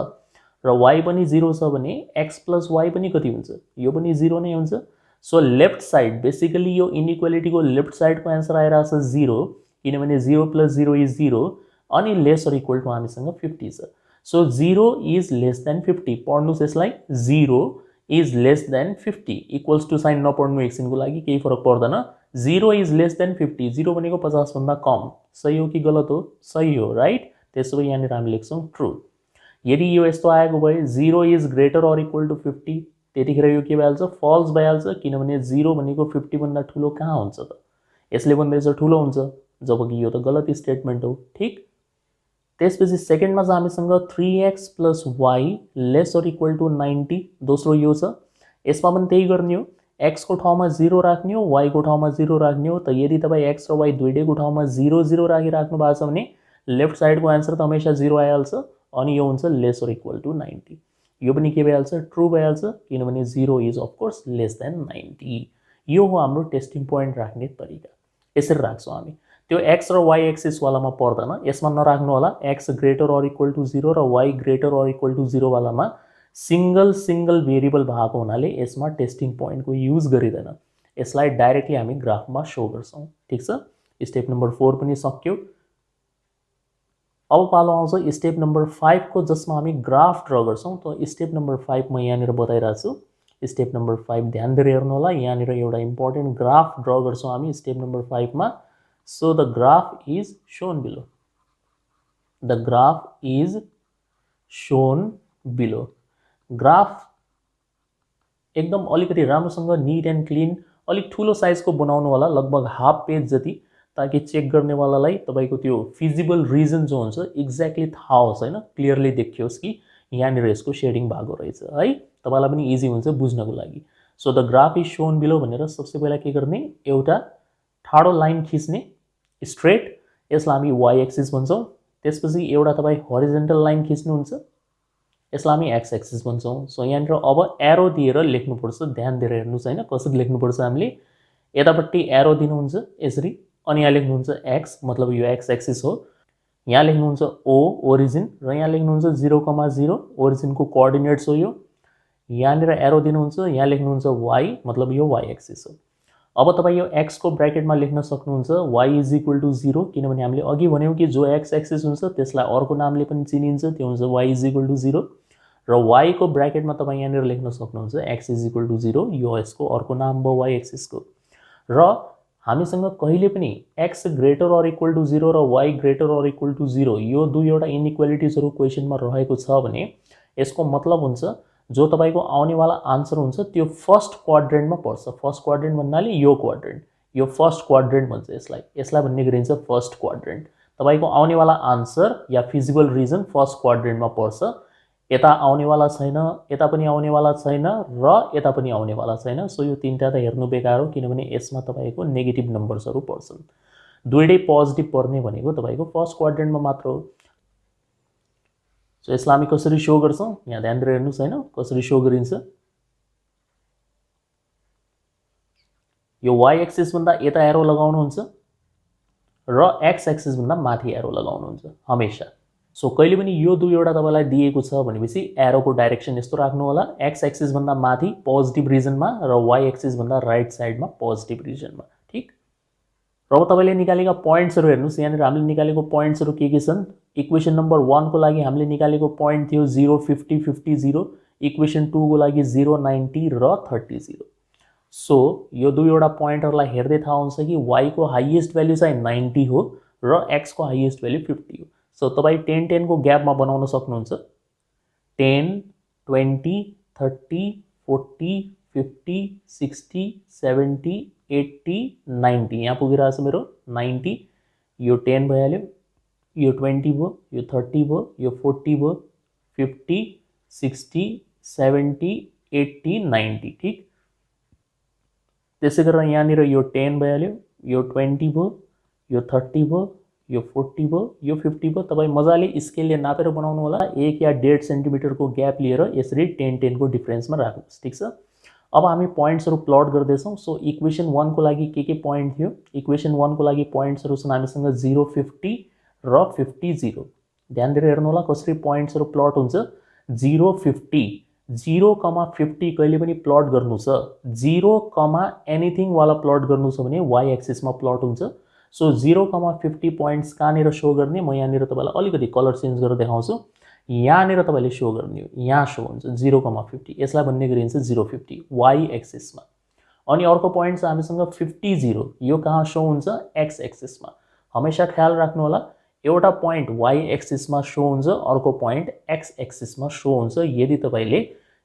र y पनि 0 छ भने x + y पनि कति हुन्छ? यो पनि 0 नै हुन्छ। सो लेफ्ट साइड, बेसिकली यो इनइक्वालिटीको लेफ्ट साइडको एन्सर आइरहेछ 0, किनभने 0 + 0 इज 0, अनि लेसर इक्वल टु हामीसँग 50 छ। सो 0 इज लेस देन 50, पढ्नुहोस् यसलाई, 0 is less than 50, equals to sign नपढ्नु एकछिनको लागि, केही फरक पर्दैन। 0 इज लेस देन 50, 0 भनेको 50 भन्दा कम। सही हो कि गलत हो? सही हो, राइट? त्यसो भए यहाँनिर हामी लेख्छौँ ट्रु। यदि यो यस्तो आएको भए 0 is greater or equal to 50, त्यतिखेर यो के भइहाल्छ? फल्स भइहाल्छ, किनभने 0 भनेको 50 भन्दा ठुलो कहाँ हुन्छ त? यसले भन्दैछ ठुलो हुन्छ, जबकि यो त गलत स्टेटमेन्ट हो। ठिक, त्यसपछि सेकेन्डमा चाहिँ हामीसँग 3x + y lesser equal to 90, दोस्रो यो छ। यसमा पनि त्यही गर्ने हो, x को ठाउँमा 0 राख्ने हो, y को ठाउँमा 0 राख्ने हो। त यदि तपाईँ x र y दुईटैको ठाउँमा 0 0 राखिराख्नु भएको छ भने लेफ्ट साइडको एन्सर त हमेशा 0 आइहाल्छ, अनि यो हुन्छ लेसर इक्वल टु 90। यो पनि के भइहाल्छ? ट्रु भइहाल्छ, किनभने 0 इज अफकोर्स लेस देन 90। यो हो हाम्रो टेस्टिङ पोइन्ट राख्ने तरिका। यसरी राख्छौँ हामी। त्यो x र y एक्सिसवालामा पर्दैन, यसमा नराख्नु होला। x greater or equal to 0 र y greater or equal to 0 वालामा सिंगल भेरिएबल भएको हुनाले यसमा टेस्टिङ पोइन्टको युज गरिँदैन। यसलाई डाइरेक्टली हामी ग्राफमा सो गर्छौँ। ठिक छ, स्टेप नम्बर 4 पनि सक्यो। अब पालो आउँछ स्टेप नम्बर 5 को, जसमा हामी ग्राफ ड्र गर्छौँ। त स्टेप नम्बर 5 म यहाँनिर बताइरहेको छु। स्टेप नम्बर 5 ध्यान दिएर हेर्नु होला। यहाँनिर एउटा इम्पोर्टेन्ट ग्राफ ड्र गर्छौँ हामी स्टेप नम्बर 5 मा। So the graph is shown below. The graph is shown below. Graph एकदम अलिकति राम्रोसँग नीट एन्ड क्लिन, अलिक ठुलो साइजको बनाउनु होला, लगभग हाफ पेज जति, ताकि चेक गर्नेवालालाई तपाईँको त्यो फिजिबल रिजन जो हुन्छ एक्ज्याक्टली थाहा होस्, होइन, क्लियरली देखियोस् कि यहाँनिर यसको सेडिङ भएको रहेछ है, तपाईँलाई पनि इजी हुन्छ बुझ्नको लागि। So the graph is shown below भनेर सबसे पहिला के गर्ने? एउटा ठाडो लाइन खिच्ने, स्ट्रेट, यसलाई हामी वाइ एक्सिस भन्छौँ। त्यसपछि एउटा तपाईँ हरिजेन्टल लाइन खिच्नुहुन्छ, यसलाई हामी एक्स एक्सिस भन्छौँ। सो यहाँनिर अब एरो दिएर लेख्नुपर्छ, ध्यान दिएर हेर्नुहोस् होइन, कसरी लेख्नुपर्छ हामीले। यतापट्टि एरो दिनुहुन्छ यसरी, अनि यहाँ लेख्नुहुन्छ एक्स, मतलब यो एक्स एक्सिस हो। यहाँ लेख्नुहुन्छ ओ ओरिजिन, र यहाँ लेख्नुहुन्छ 0,0 ओरिजिनको कोअर्डिनेट्स हो यो। यहाँनिर एरो दिनुहुन्छ, यहाँ लेख्नुहुन्छ वाई, मतलब यो वाई एक्सिस हो। अब तपाईँ यो एक्स को ब्र्याकेटमा लेख्न सक्नुहुन्छ वाई इज इक्वल टु 0, किनभने हामीले अघि भन्यौँ कि जो एक्स एक्सिस हुन्छ त्यसलाई अर्को नामले पनि चिनिन्छ, त्यो हुन्छ वाई इज इक्वल टु 0। र वाई को ब्र्याकेटमा तपाईँ यहाँनिर लेख्न सक्नुहुन्छ एक्स इज इक्वल टु 0, यो यसको अर्को नाम भयो वाई एक्सिसको। र हामीसँग कहिले पनि x greater or equal to 0 र y greater or equal to 0 यो दुईवटा इनइक्वालिटिजहरू क्वेसनमा रहेको छ भने यसको मतलब हुन्छ जो तपाईँको आउनेवाला आन्सर हुन्छ त्यो फर्स्ट क्वाड्रेन्टमा पर्छ। फर्स्ट क्वाड्रेन्ट भन्नाले यो क्वाड्रेन्ट, यो फर्स्ट क्वाड्रेन्ट भन्छ यसलाई, यसलाई भन्ने गरिन्छ फर्स्ट क्वाड्रेन्ट। तपाईँको आउनेवाला आन्सर या फिजिबल रिजन फर्स्ट क्वाड्रेन्टमा पर्छ। यता आउनेवाला छैन, यता पनि आउनेवाला छैन, र यता पनि आउनेवाला छैन। सो यो तीनटा त हेर्नु बेकार हो, किनभने यसमा तपाईँको नेगेटिभ नम्बर्सहरू पर्छन्। दुईटै पोजिटिभ पर्ने भनेको तपाईँको फर्स्ट क्वाड्रेन्टमा मात्र हो। सो यसलाई हामी कसरी सो गर्छौँ, यहाँ ध्यान दिएर हेर्नुहोस् होइन, कसरी सो गरिन्छ। यो वाई एक्सिस भन्दा यता एरो लगाउनुहुन्छ र एक्स एक्सिस भन्दा माथि एरो लगाउनुहुन्छ हमेशा। सो कहिले पनि यो दुईवटा तपाईँलाई दिएको छ भनेपछि एरोको डाइरेक्सन यस्तो राख्नु होला, एक्स एक्सिस भन्दा माथि पोजिटिभ रिजनमा र वाई एक्सिस भन्दा राइट साइडमा पोजिटिभ रिजनमा। ठिक। र अब तपाईँले निकालेका पोइन्ट्सहरू हेर्नुहोस्, यहाँनिर हामीले निकालेको पोइन्ट्सहरू के छन्। इक्वेसन नम्बर 1 को लागि हामीले निकालेको पोइन्ट थियो 0 50 50 0, इक्वेसन 2 को लागि 0 90 र 30 0। सो यो दुईवटा पोइन्टहरूलाई हेर्दै थाहा हुन्छ कि y को हाइएस्ट भ्यालु चाहिँ 90 हो र x को हाइएस्ट भ्यालु 50 हो। सो तपाईँ 10 10 को ग्यापमा बनाउन सक्नुहुन्छ। 10 20 30 40 50 60 70 80 90, यहाँ पुगिरहेछ मेरो 90। यो 10 भइहाल्यो, यो 20 भयो, यो 30 भयो, यो 40 भयो, 50 60 70 80 90। ठिक। त्यसै गरेर यहाँनिर यो 10 भइहाल्यो, यो 20 भयो, यो 30 भयो, यो 40 भयो, यो 50 भयो। तपाईँ मजाले स्केलले नापेर बनाउनु होला। 1 या 1.5 सेन्टिमिटरको ग्याप लिएर यसरी 10 10 को डिफरेन्समा राख्नुहोस्। ठिक छ। अब हामी पोइन्ट्सहरू प्लट गर्दैछौँ। सो इक्वेसन 1 को लागि के पोइन्ट थियो। इक्वेसन 1 को लागि पोइन्ट्सहरू छन् हामीसँग 0 50 र 50 0। ध्यान दिएर हेर्नु होला कसरी पोइन्ट्सहरू प्लट हुन्छ। 0 50 0, 50 कहिले पनि प्लट गर्नु छ 0, एनिथिङ वाला प्लट गर्नु छ भने वाई एक्सिसमा प्लट हुन्छ। सो 0, 50 पोइन्ट्स कहाँनिर शो गर्ने, म यहाँनिर तपाईँलाई अलिकति कलर चेन्ज गरेर देखाउँछु। यहाँनिर तपाईँले शो गर्ने हो, यहाँ शो हुन्छ 0, 50। यसलाई भन्ने गरिन्छ 0 50 वाई एक्सिसमा। अनि अर्को पोइन्ट छ हामीसँग 50 0, यो कहाँ शो हुन्छ एक्स एक्सिसमा। हमेशा ख्याल राख्नु होला, एउटा पोइन्ट वाई एक्सिसमा शो हुन्छ, अर्को पोइन्ट एक्स एक्सिसमा शो हुन्छ यदि तपाईँले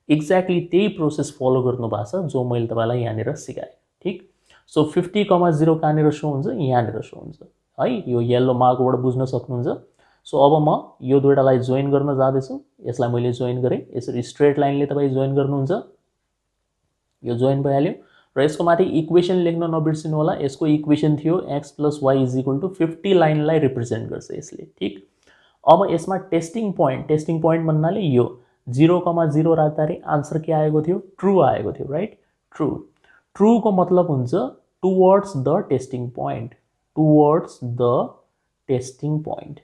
एक्ज्याक्टली त्यही प्रोसेस फलो गर्नु भएको छ जो मैले तपाईँलाई यहाँनिर सिकाएँ। ठिक। सो 50, 0 कहाँनिर शो हुन्छ, यहाँनिर शो हुन्छ है। यो येल्लो मार्कबाट बुझ्न सक्नुहुन्छ। सो अब म यो दुईटालाई जोइन गर्न जाँदैछु। यसलाई मैले जोइन गरेँ, यसरी स्ट्रेट लाइनले तपाईँ जोइन गर्नुहुन्छ। यो जोइन भइहाल्यो र यसको माथि इक्वेसन लेख्न नबिर्सिनु होला। यसको इक्वेसन थियो x + y = 50 लाइनलाई रिप्रेजेन्ट गर्छ यसले। ठिक। अब यसमा टेस्टिङ पोइन्ट भन्नाले यो 0, 0 राख्दाखेरि आन्सर के आएको थियो, ट्रु आएको थियो, राइट। ट्रु। ट्रुको मतलब हुन्छ towards the testing point, towards the testing point,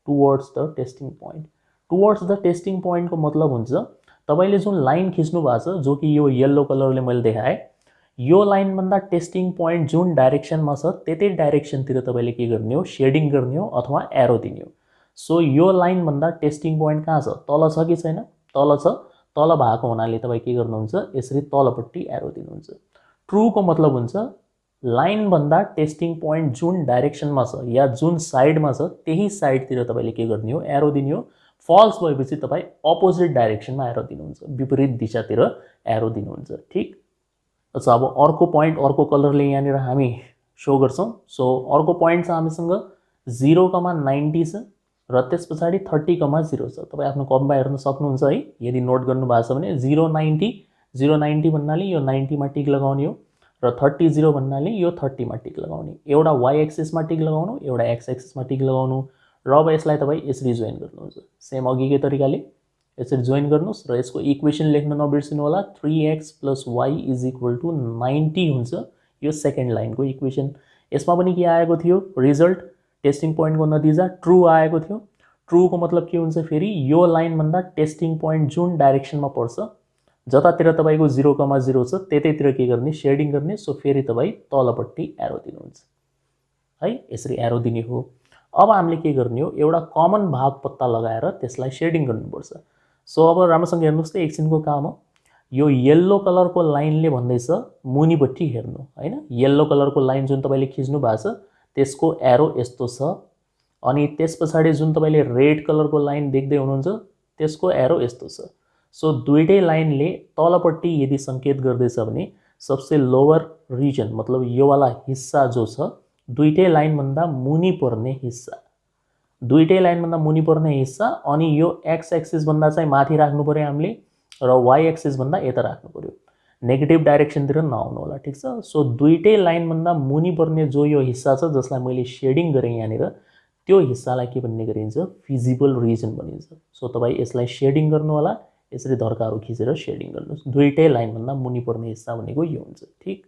towards the testing point. Towards the testing पोइन्टको मतलब हुन्छ तपाईँले जुन लाइन खिच्नु भएको छ, जो कि यो येल्लो कलरले मैले देखाएँ, यो लाइनभन्दा टेस्टिङ पोइन्ट जुन डाइरेक्सनमा छ त्यतै डाइरेक्सनतिर तपाईँले के गर्ने हो, सेडिङ गर्ने हो अथवा एरो दिने हो। सो यो लाइनभन्दा टेस्टिङ पोइन्ट कहाँ छ, तल छ कि छैन, तल छ। तल भएको हुनाले तपाईँ के गर्नुहुन्छ, यसरी तलपट्टि एरो दिनुहुन्छ। ट्रुको मतलब हुन्छ लाइनभन्दा टेस्टिङ पोइन्ट जुन डाइरेक्सनमा छ या जुन साइडमा छ त्यही साइडतिर तपाईँले के गर्ने हो, एरो दिने हो। फल्स भएपछि तपाईँ अपोजिट डाइरेक्सनमा एरो दिनुहुन्छ, विपरीत दिशातिर एरो दिनुहुन्छ। ठिक। अच्छा, अब अर्को पोइन्ट अर्को कलरले यहाँनिर हामी शो गर्छौँ। सो अर्को पोइन्ट छ हामीसँग 0, 90 छ र त्यस पछाडि 30, 0 छ। तपाईँ आफ्नो कपमा हेर्न सक्नुहुन्छ है, यदि नोट गर्नुभएको छ भने। 0 90 भन्नाले यो 90 मा टिक लगाउने हो र 30 0 भन्नाले यो 30 मा टिक लगाउने। एउटा वाई एक्सिसमा टिक लगाउनु, एउटा एक्स एक्सिसमा टिक लगाउनु र अब यसलाई तपाईँ यसरी जोइन गर्नुहुन्छ। सेम अघिकै तरिकाले यसरी जोइन गर्नुहोस् र यसको इक्वेसन लेख्न नबिर्सिनु होला। 3x + y = 90 हुन्छ यो सेकेन्ड लाइनको इक्वेसन। यसमा पनि के आएको थियो, रिजल्ट टेस्टिङ पोइन्टको नतिजा ट्रु आएको थियो। ट्रुको मतलब के हुन्छ फेरि, यो लाइनभन्दा टेस्टिङ पोइन्ट जुन डाइरेक्सनमा पर्छ, जतातिर तपाईँको 0, 0 छ त्यतैतिर के गर्ने, सेडिङ गर्ने। सो फेरि तपाईँ तलपट्टि एरो दिनुहुन्छ है, यसरी एरो दिने हो। अब हामीले के गर्ने हो, एउटा कमन भाग पत्ता लगाएर त्यसलाई सेडिङ गर्नुपर्छ। सो अब राम्रोसँग हेर्नुहोस् त, एकछिनको काम हो। यो येल्लो कलरको लाइनले भन्दैछ मुनिपट्टि हेर्नु हैन। येल्लो कलरको लाइन जुन तपाईँले खिच्नु भएको छ त्यसको एरो यस्तो छ, अनि त्यस पछाडि जुन तपाईँले रेड कलरको लाइन देख्दै हुनुहुन्छ त्यसको एरो यस्तो छ। सो दुईटै लाइनले तलपट्टि यदि सङ्केत गर्दैछ भने सबसे लोवर रिजन मतलब यो वाला हिस्सा जो छ दुईटै लाइनभन्दा मुनि पर्ने हिस्सा, दुईटै लाइनभन्दा मुनि पर्ने हिस्सा, अनि यो एक्स एक्सिसभन्दा चाहिँ माथि राख्नु पर्यो हामीले र वाई एक्सिसभन्दा यता राख्नु पर्यो, नेगेटिभ डाइरेक्सनतिर नआउनु होला। ठिक छ। सो दुईटै लाइनभन्दा मुनि पर्ने जो यो हिस्सा छ जसलाई मैले सेडिङ गरेँ यहाँनिर, त्यो हिस्सालाई के भन्ने गरिन्छ, फिजिबल रिजन भनिन्छ। सो तपाईँ यसलाई सेडिङ गर्नु होला, यसरी धर्काहरू खिचेर सेडिङ गर्नुहोस्। दुईटै लाइनभन्दा मुनि पर्ने हिस्सा भनेको यो हुन्छ। ठिक।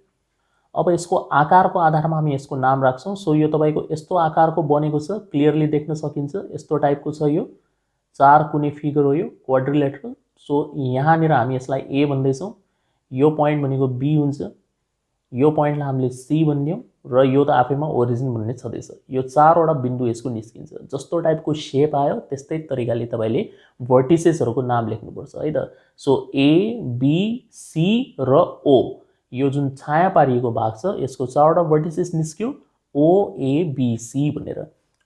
अब यसको आकारको आधारमा हामी यसको नाम राख्छौँ। सो यो तपाईको यस्तो आकारको बनेको छ, क्लियरली देख्न सकिन्छ, यस्तो टाइपको छ। यो 4 कुने फिगर हो, यो क्वाड्रिलेटरल। सो यहाँनिर हामी यसलाई ए भन्दैछौँ, यो पोइन्ट भनेको बी हुन्छ, यो पोइन्टलाई हामीले सी भनिदियौँ र यो त आफैमा ओरिजिन भन्ने छँदैछ। यो 4 वटा बिन्दु यसको निस्किन्छ। जस्तो टाइपको शेप आयो त्यस्तै तरिकाले तपाईले भर्टिसेसहरुको नाम लेख्नुपर्छ है त। सो ए बी सी र ओ, यो जुन छाया पारिएको भाग छ यसको 4 वटा भर्टिसेस निस्क्यो, ओ ए बी सी भनेर।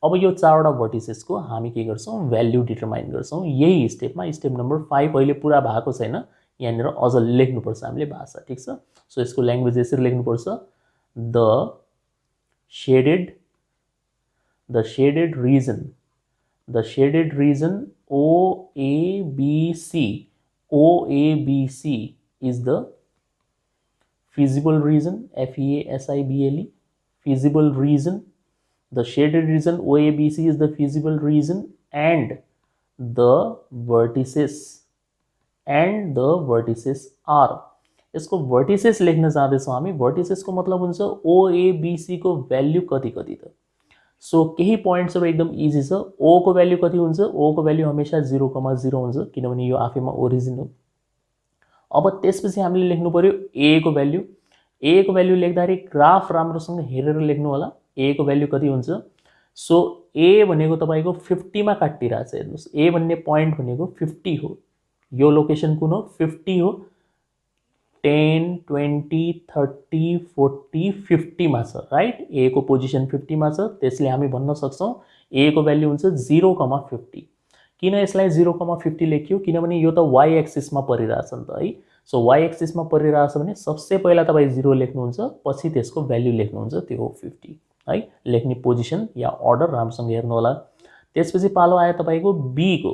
अब यो 4 वटा भर्टिसेसको हामी के गर्छौं, भ्याल्यु डिटरमाइन गर्छौं यही स्टेपमा। स्टेप नम्बर 5 अहिले पुरा भएको छैन, यहाँनिर अझ लेख्नुपर्छ हामीले भाषा, ठीक छ। सो यसको ल्याङ्ग्वेज यसरी लेख्नुपर्छ, the shaded region OABC is the feasible region, FEASIBLE, feasible region. The shaded region OABC is the feasible region and the vertices are. यसको भर्टिसेस लेख्न जाँदैछौँ हामी। भर्टिसेसको मतलब हुन्छ OABC को भ्याल्यु कति कति त। सो केही पोइन्ट्सहरु एकदम इजी छ। O को भ्याल्यु कति हुन्छ, O को भ्याल्यु हमेशा 0,0 हुन्छ किनभने यो आफैमा ओरिजिन हो। अब त्यसपछि हामीले लेख्नु पर्यो A को भ्याल्यु। A को भ्याल्यु लेख्दाखेरि ग्राफ राम्रोसँग हेरेर लेख्नु होला। A को भ्याल्यु कति हुन्छ। सो A भनेको तपाईको 50 मा काटिरहेछ। हेर्नुस्, A भन्ने पोइन्ट भनेको 50 हो। यो लोकेसन कुन हो, 50 हो। 10 20 30 40 50 मा छ, राइट। A को पोजिसन 50 मा छ, त्यसले हामी भन्न सक्छौं A को भ्याल्यु हुन्छ 0,50। किन यसलाई 0,50 लेख्यो, किनभने यो त y एक्सिसमा परिरहेछ नि त है। सो y एक्सिसमा परिरहेछ भने सबसे पहिला तपाई 0 लेख्नुहुन्छ, पछि त्यसको भ्याल्यु लेख्नुहुन्छ, त्यो हो 50 है। लेख्ने पोजिसन या अर्डर राम्रोसँग हेर्नु होला। त्यसपछि पालो आयो तपाईको B को।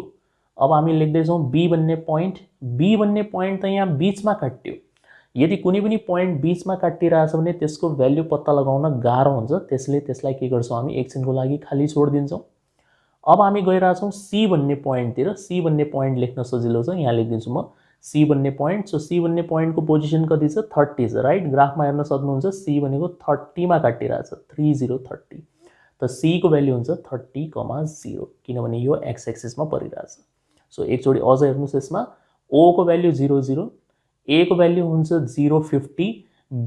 अब हामी लेख्दै छौं B भन्ने पोइन्ट। B भन्ने पोइन्ट त यहाँ बीचमा काट्यो। यदि कुनै पनि पोइन्ट बीचमा काटिरहेछ भने त्यसको भ्याल्यु पत्ता लगाउन गाह्रो हुन्छ, त्यसले त्यसलाई के गर्छौं हामी एकछिनको लागि खाली छोड्दिन्छौं। अब हामी गइरहेछौं C भन्ने पोइन्टतिर। C भन्ने पोइन्ट लेख्न सजिलो छ, यहाँ लेख्दिन्छु म C भन्ने पोइन्ट। सो C भन्ने पोइन्टको पोजिसन कति छ, 30 छ, राइट। ग्राफमा हेर्न सक्नुहुन्छ C भनेको 30 मा काटिरहेछ, 30 त C को भ्याल्यु हुन्छ 30,0 किनभने यो x एक्सिसमा परिरहेछ। सो एकचोटी अझ हेर्नुस्, यसमा O को भ्याल्यु 00, A को भ्याल्यु हुन्छ 0,50,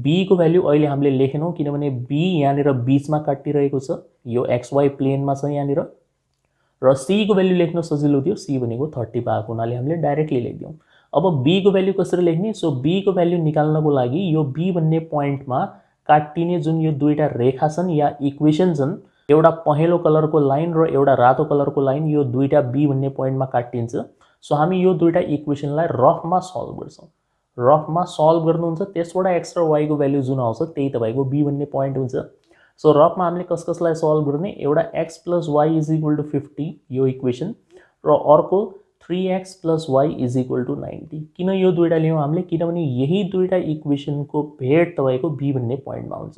B को भ्याल्यु अहिले हामीले लेखेनौं किनभने B यहाँनिर बीचमा काटिरहेको छ, यो XY प्लेनमा छ यहाँनिर। र C को भ्याल्यु लेख्न सजिलो थियो, C भनेको 30 भएको हुनाले हामीले डाइरेक्टली लेख्दियौं। अब B को भ्याल्यु कसरी लेख्ने, सो B को भ्याल्यु निकाल्नको लागि यो B भन्ने पोइन्टमा काटिने जुन यो दुईटा रेखा छन् या इक्वेसन छन्, एउटा पहेँलो कलरको लाइन र एउटा रातो कलरको लाइन, यो दुईटा B भन्ने पोइन्टमा काटिन्छ। सो हामी यो दुईटा इक्वेसनलाई रफमा सल्भ गर्छौं। रफमा सल्भ गर्नुहुन्छ, त्यसबाट x र y को भ्याल्यु जुन आउँछ त्यही तपाईको B भन्ने पोइन्ट हुन्छ। सो रफमा हामीले कसलाई सल्भ गर्ने, एउटा x + y = 50 यो इक्वेसन र अर्को 3x + y = 90। किन यो दुईटा लियौं हामीले, किनभने यही दुईटा इक्वेसनको भेट तपाईको B भन्ने पोइन्टमा हुन्छ।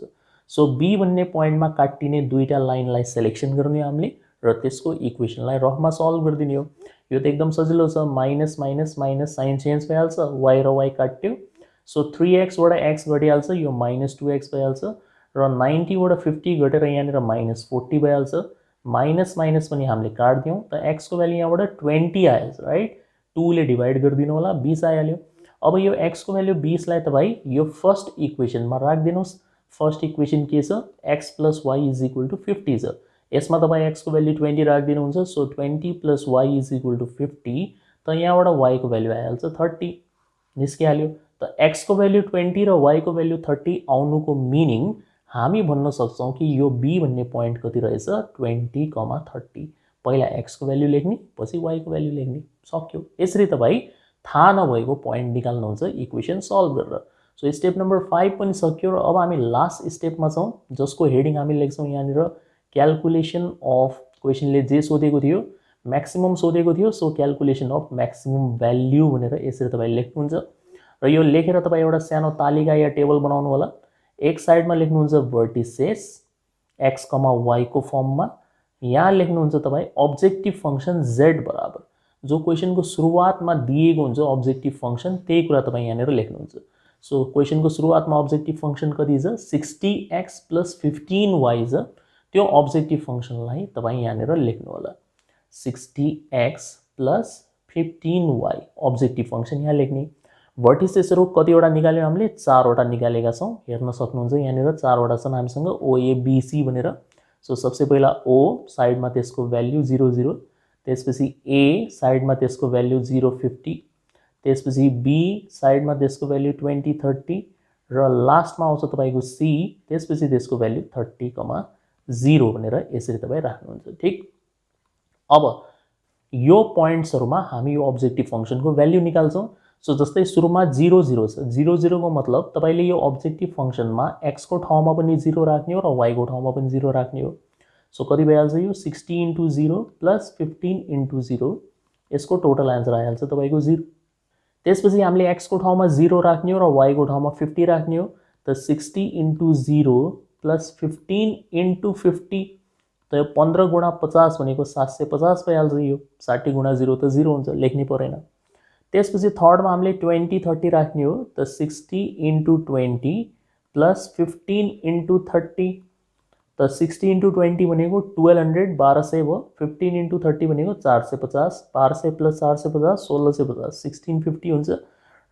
सो B भन्ने पोइन्टमा काटिने दुईटा लाइनलाई सिलेक्सन गर्ने हामीले र त्यसको इक्वेसनलाई रफमा सल्भ गरिदिने हो। यो त एकदम सजिलो छ, minus minus minus sign change भइहाल्छ, y र y काट्यो। सो 3x बाट x घटिहाल्छ, यो -2x भइहाल्छ र 90 बाट 50 घटेर यहाँनिर -40 भइहाल्छ। माइनस माइनस पनि हामीले काट्दियौं त x को भ्याल्यु यहाँबाट 20 आइहाल्छ, राइट। 2 ले डिभाइड गरिदिनु होला, 20 आइहाल्यो। अब यो x को भ्याल्यु 20 लाई तपाई यो फर्स्ट इक्वेसनमा राख्दिनुस्। फर्स्ट इक्वेसन के छ, x + y = 50 छ। यसमा तपाई x को भ्याल्यु 20 राख्दिनुहुन्छ, सो 20 + y = 50 त यहाँबाट y को भ्याल्यु आइहाल्छ 30 निस्किहाल्यो। त x को भ्याल्यु 20 र y को भ्याल्यु 30 आउनुको मिनिङ हामी भन्न सक्छौं कि यो B भन्ने पोइन्ट कति रहेछ, 20,30। पहिला x को भ्याल्यु लेख्ने, पछि y को भ्याल्यु लेख्ने, सक्यो। यसरी तपाई थाहा नभएको पोइन्ट निकाल्नुहुन्छ इक्वेसन सल्भ गरेर। सो स्टेप नम्बर 5 पनि सक्यो र अब हामी लास्ट स्टेपमा छौं, जसको हेडिङ हामी लेख्छौं यहाँनिर क्याल्कुलेसन अफ, क्वेसनले जे सोधेको थियो म्याक्सिमम सोधेको थियो, so calculation of maximum value भनेर यसरी तपाई लेख्नुहुन्छ। र यो लेखेर तपाई एउटा सानो तालिका या टेबल बनाउनु होला। एक साइडमा लेख्नुहुन्छ भर्टिसेस x, y को फर्ममा, यहाँ लेख्नुहुन्छ तपाई अब्जेक्टिभ फंक्सन z बराबर जो क्वेसनको सुरुवातमा दिएको हुन्छ अब्जेक्टिभ फंक्सन, त्यही कुरा तपाई यहाँनिर लेख्नुहुन्छ। सो क्वेसनको सुरुवातमा अब्जेक्टिभ फंक्सन कति छ 60x + 15y छ त्यो अब्जेक्टिभ फंक्सनलाई तपाई यहाँनेर लेख्नु होला 60x + 15y अब्जेक्टिभ फंक्सन यहाँ लेख्ने भर्टिसेसहरु कतिवटा निकाल्यौ हामीले 4 वटा निकालेका छौं हेर्न सक्नुहुन्छ यहाँनेर 4 वटा छन् हामीसँग OABC भनेर सो सबसे पहिला O साइडमा त्यसको भ्यालु 0 0 त्यसपछि A साइडमा त्यसको भ्यालु 0 50 त्यसपछि B साइडमा त्यसको भ्यालु 20 30 र लास्टमा आउँछ तपाईको C त्यसपछि त्यसको भ्यालु 30,0 भनेर यसरी तपाई राख्नुहुन्छ ठीक अब यो पोइन्ट्सहरुमा हामी यो अब्जेक्टिभ फंक्सनको भ्यालु निकाल्छौं सो जस्तै सुरुमा 0 0 छ 0 0 को मतलब तपाईले यो अब्जेक्टिभ फंक्सनमा x को ठाउँमा पनि 0 राख्ने हो र y को ठाउँमा पनि 0 राख्ने हो सो कति भइहाल्छ यो 60 * 0 + 15 * 0 यसको टोटल आन्सर आइहाल्छ तपाईको 0 त्यसपछि हामीले x को ठाउँमा 0 राख्ने हो र y को ठाउँमा 50 राख्ने हो त 60 * 0 + 15 * 50 त 15 * 50 भनेको 750 भइहाल्छ यो 60 * 0 त 0 हुन्छ लेख्नै परेन त्यसपछि थर्डमा हामीले 20 30 राख्ने हो त 60 * 20 + 15 * 30 त 60 * 20 भनेको 1200 1200 भयो 15 * 30 भनेको 450 1200 + 450 1650 1650 हुन्छ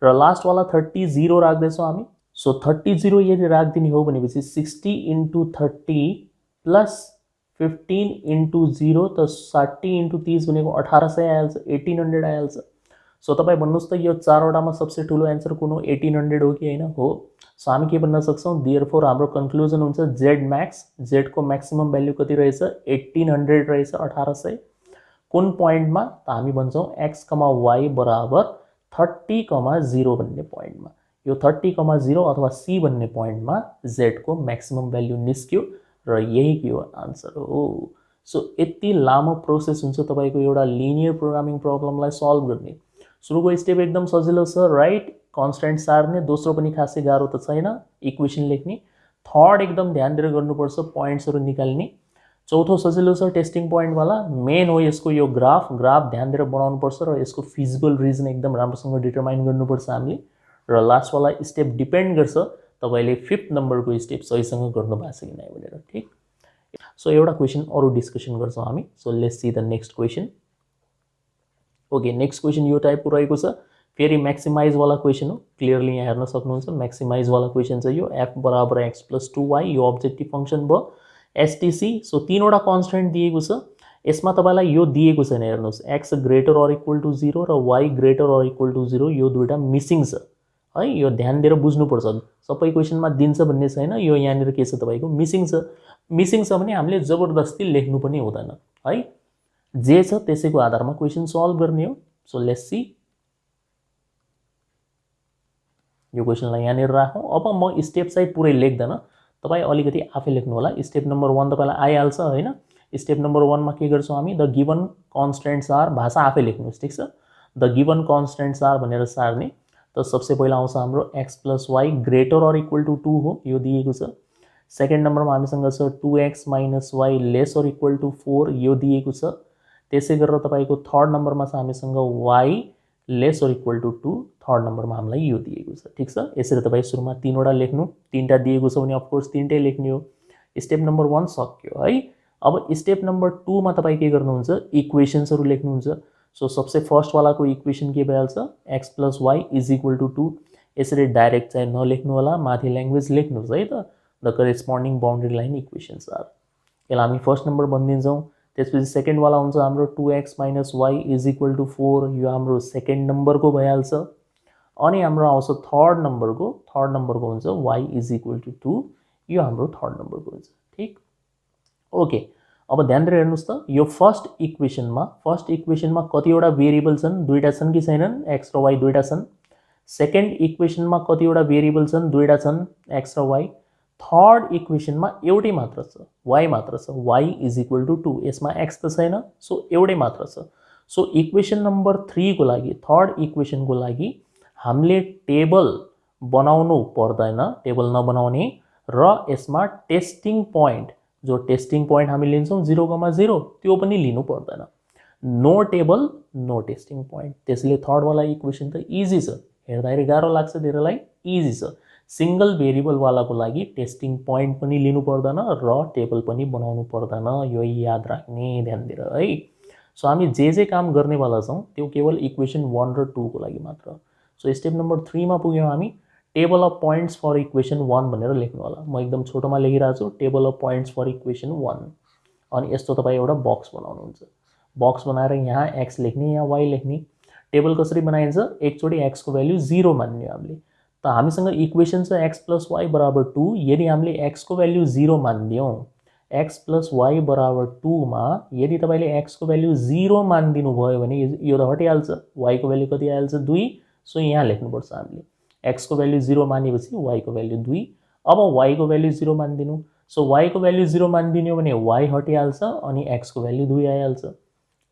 र लास्ट वाला 30 0 राख्दै छौं हामी सो 30 0 यदि राख्दिने हो भनेपछि 60 * 30 + 15 * 0 त 60 * 30 भनेको 1800 आइहाल्छ 1800 आइहाल्छ सो तपाई भन्नुस् त यो 4 वटामा सबसे ठूलो आन्सर कुन हो 1800 हो कि हैन हो सो हामी के भन्न सक्छौं देयरफोर हाम्रो कन्क्लुजन हुन्छ z max z को म्याक्सिमम भ्यालु कति रहेछ 1800 रहेछ 1800 कुन पोइन्टमा त हामी भन्छौं x, y बराबर 30,0 भन्ने पोइन्टमा यो 30,0 अथवा c भन्ने पोइन्टमा z को म्याक्सिमम भ्यालु निस्क्यो र यही के हो आन्सर हो सो यति लामो प्रोसेस हुन्छ तपाईको एउटा लिनियर प्रोग्रामिङ प्रब्लमलाई सल्भ गर्ने सुरुको स्टेप एकदम सजिलो छ राइट कन्स्ट्यान्ट सार्ने दोस्रो पनि खासै गाह्रो त छैन इक्वेसन लेख्ने थर्ड एकदम ध्यान दिएर गर्नुपर्छ पोइन्ट्सहरु निकाल्ने चौथो सजिलो छ टेस्टिङ पोइन्ट वाला मेन हो यसको यो ग्राफ ध्यान दिएर बनाउनु पर्छ र यसको फिजिबल रिजन एकदम राम्रोसँग डिटरमाइन गर्नुपर्छ हामीले र लास्ट वाला स्टेप डिपेन्ड गर्छ तपाईले 5th नम्बरको स्टेप सहीसँग गर्नु भएको छ कि नै भनेर ठीक सो एउटा क्वेशन अरु डिस्कसन गर्छौं हामी so let's see the next question okay next question यो टाइपको रहेको छ फेरि म्याक्सिमाइज वाला क्वेशन हो क्लियरली यहाँ हेर्न सक्नुहुन्छ म्याक्सिमाइज वाला क्वेशन छ यो f = x + 2y यो अब्जेक्टिभ फंक्सन भयो STC सो तीनवटा कन्स्ट्यान्ट दिएको छ यसमा तपाईलाई यो दिएको छैन हेर्नुस् x > 0 र y > 0 यो दुईटा मिसिङ छ है यो ध्यान दिएर बुझ्नु पर्छ सबै क्वेशनमा दिन्छ भन्ने छैन यो यहाँनिर के छ तपाईको मिसिङ छ भने हामीले जबरजस्ती लेख्नु पनि हुँदैन है जे छ त्यसैको आधारमा क्वेशन सल्भ गर्ने हो सो लेट्स सी यो क्वेशनलाई यहाँनिर राखौं अब म स्टेप चाहिँ पुरै लेख्दैन तपाई अलिकति आफै लेख्नु होला स्टेप नम्बर 1 तपाईलाई आइहाल्छ हैन स्टेप नम्बर 1 मा के गर्छौं हामी द गिवन कन्स्ट्यान्ट्स आर भाषा आफै लेख्नुस् ठीक छ द गिवन कन्स्ट्यान्ट्स आर भनेर सार्ने त सबसे पहिला आउँछ हाम्रो x + y > 2 हो यो दिएको छ सेकेन्ड नम्बरमा हामीसँग छ 2x - y <= 4 यो दिएको छ त्यसै गरेर तपाईको थर्ड नम्बरमा छ हामीसँग y <= 2 थर्ड नम्बरमा हामीलाई यो दिएको छ ठीक छ यसरी तपाई सुरुमा तीनवटा लेख्नु तीनटा दिएको छ भने अफ कोर्स तीनटै लेख्ने हो स्टेप नम्बर 1 सक्यो है अब स्टेप नम्बर 2 मा तपाई के गर्नुहुन्छ इक्वेशन्सहरु लेख्नुहुन्छ सो सबसे फर्स्ट वालाको इक्वेशन के भइहाल्छ x + y = 2 यसरी डाइरेक्ट चाहिँ नलेख्नु होला माथि ल्याङ्ग्वेज लेख्नुस् है त the corresponding boundary line equations are यसलाई हामी फर्स्ट नम्बर भनिदिन्छौं त्यसपछि सेकेन्ड वाला हुन्छ हाम्रो 2x - y = 4 यो हाम्रो सेकेन्ड नम्बरको भइहाल्छ अनि हाम्रो आउँछ थर्ड नम्बरको हुन्छ y = 2 यो हाम्रो थर्ड नम्बरको हुन्छ ठीक ओके अब ध्यान दिएर हेर्नुस् त यो फर्स्ट इक्वेशनमा कतिवटा भेरिएबल छन् दुईटा छन् कि छैनन् x र y दुईटा छन् सेकेन्ड इक्वेशनमा कतिवटा भेरिएबल छन् दुईटा छन् x र y थर्ड इक्वेशनमा एउटै मात्र छ y मात्र छ y = 2 यसमा x त छैन सो एउटै मात्र छ सो इक्वेशन नम्बर 3 को लागि थर्ड इक्वेशनको लागि हामीले टेबल बनाउनु पर्दैन टेबल नबनाउने र यसमा टेस्टिङ पोइन्ट जो टेस्टिङ पोइन्ट हामी लिन्छौं 0,0 त्यो पनि लिनु पर्दैन no table no testing point त्यसले थर्ड वाला इक्वेशन त इजी छ हेर्दाखेरि गाह्रो लाग्छ धेरैलाई, इजी छ। सिंगल भेरिएबलवालाको लागि टेस्टिङ पोइन्ट पनि लिनु पर्दैन र टेबल पनि बनाउनु पर्दैन, यो याद राख्ने, ध्यान दिएर है। सो हामी जे काम गर्नेवाला छौँ त्यो केवल इक्वेसन 1 र 2 को लागि मात्र। सो स्टेप नम्बर 3 मा पुग्यौँ हामी। Table of points for equation 1 भनेर लेख्नु होला। म एकदम छोटोमा लेखिरहेको छु, table of points for equation 1। अनि यस्तो तपाईँ एउटा बक्स बनाउनुहुन्छ। बक्स बनाएर यहाँ एक्स लेख्ने, यहाँ वाई लेख्ने। टेबल कसरी बनाइन्छ, एकचोटि एक्स को भ्याल्यु 0 मान्ने हामीले। त हामीसँग इक्वेसन छ x + y = 2। यदि हामीले x को भ्याल्यु 0 मानिदियौँ, x + y = 2 मा यदि तपाईले x को भ्याल्यु 0 मानिदिनु भयो भने यो त हटिहाल्छ, y को भ्याल्यु कति आइहाल्छ, 2। सो यहाँ लेख्नुपर्छ हामीले x को भ्याल्यु 0 मानेपछि y को भ्याल्यु 2। अब y को भ्याल्यु 0 मानिदिनु। सो y को भ्याल्यु 0 मानिदिनु भने y हटिहाल्छ अनि x को भ्याल्यु 2 आइहाल्छ।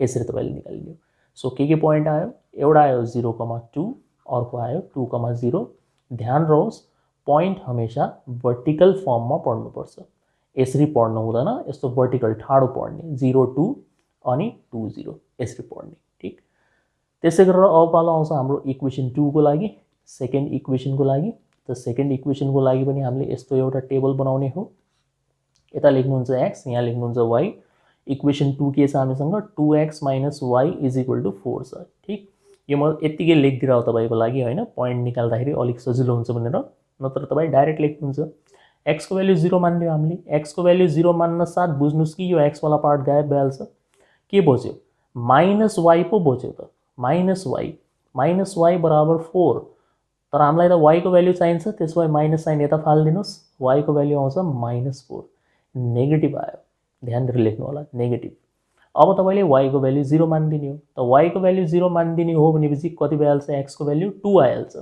यसरी तपाईले निकालिदियो। सो के पोइन्ट आयो, एउटा आयो 0,2, अर्को आयो 2,0। ध्यान रहोस्, पोइन्ट हमेशा वर्टिकल फर्ममा पढ्नुपर्छ। यसरी पढ्नु हुँदैन, यस्तो वर्टिकल ठाडो पढ्ने, 0 2 अनि 2 0 यसरी पढ्ने, ठीक। त्यसै गरेर अब पालो आउँछ हाम्रो इक्वेसन 2 को लागि, सेकेन्ड इक्वेसनको लागि। त सेकेन्ड इक्वेसनको लागि पनि हामीले यस्तो एउटा टेबल बनाउने हो। यता लेख्नुहुन्छ x, यहाँ लेख्नुहुन्छ y। इक्वेसन 2 के छ हामीसँग, 2x - y = 4 छ, ठीक। यो म यतिकै लेखिदिएर तपाईको लागि हैन, पोइन्ट निकाल्दाखेरि अलिक सजिलो हुन्छ भनेर, नत्र तपाईँ डाइरेक्ट लेख्नुहुन्छ। x को भ्याल्यु 0 मान्दियो हामीले। x को भ्याल्यु 0 मान्न साथ बुझ्नुस् कि यो x वाला पार्ट गायब भइहाल्छ। के बच्यो, -y पो बच्यो त, -y = 4। तर हामीलाई त y को भ्याल्यु चाहिन्छ, त्यसो भए माइनस साइन यता फाल्दिनुस्, y को भ्याल्यु आउँछ -4, नेगेटिभ आयो। ध्यान दिएर लेख्नु होला, नेगेटिभ। अब तपाईले y को भ्याल्यु 0 मानिदिने हो। त y को भ्याल्यु 0 मानिदिने हो भनेपछि कति भइहाल्छ, x को भ्याल्यु 2 आइहाल्छ।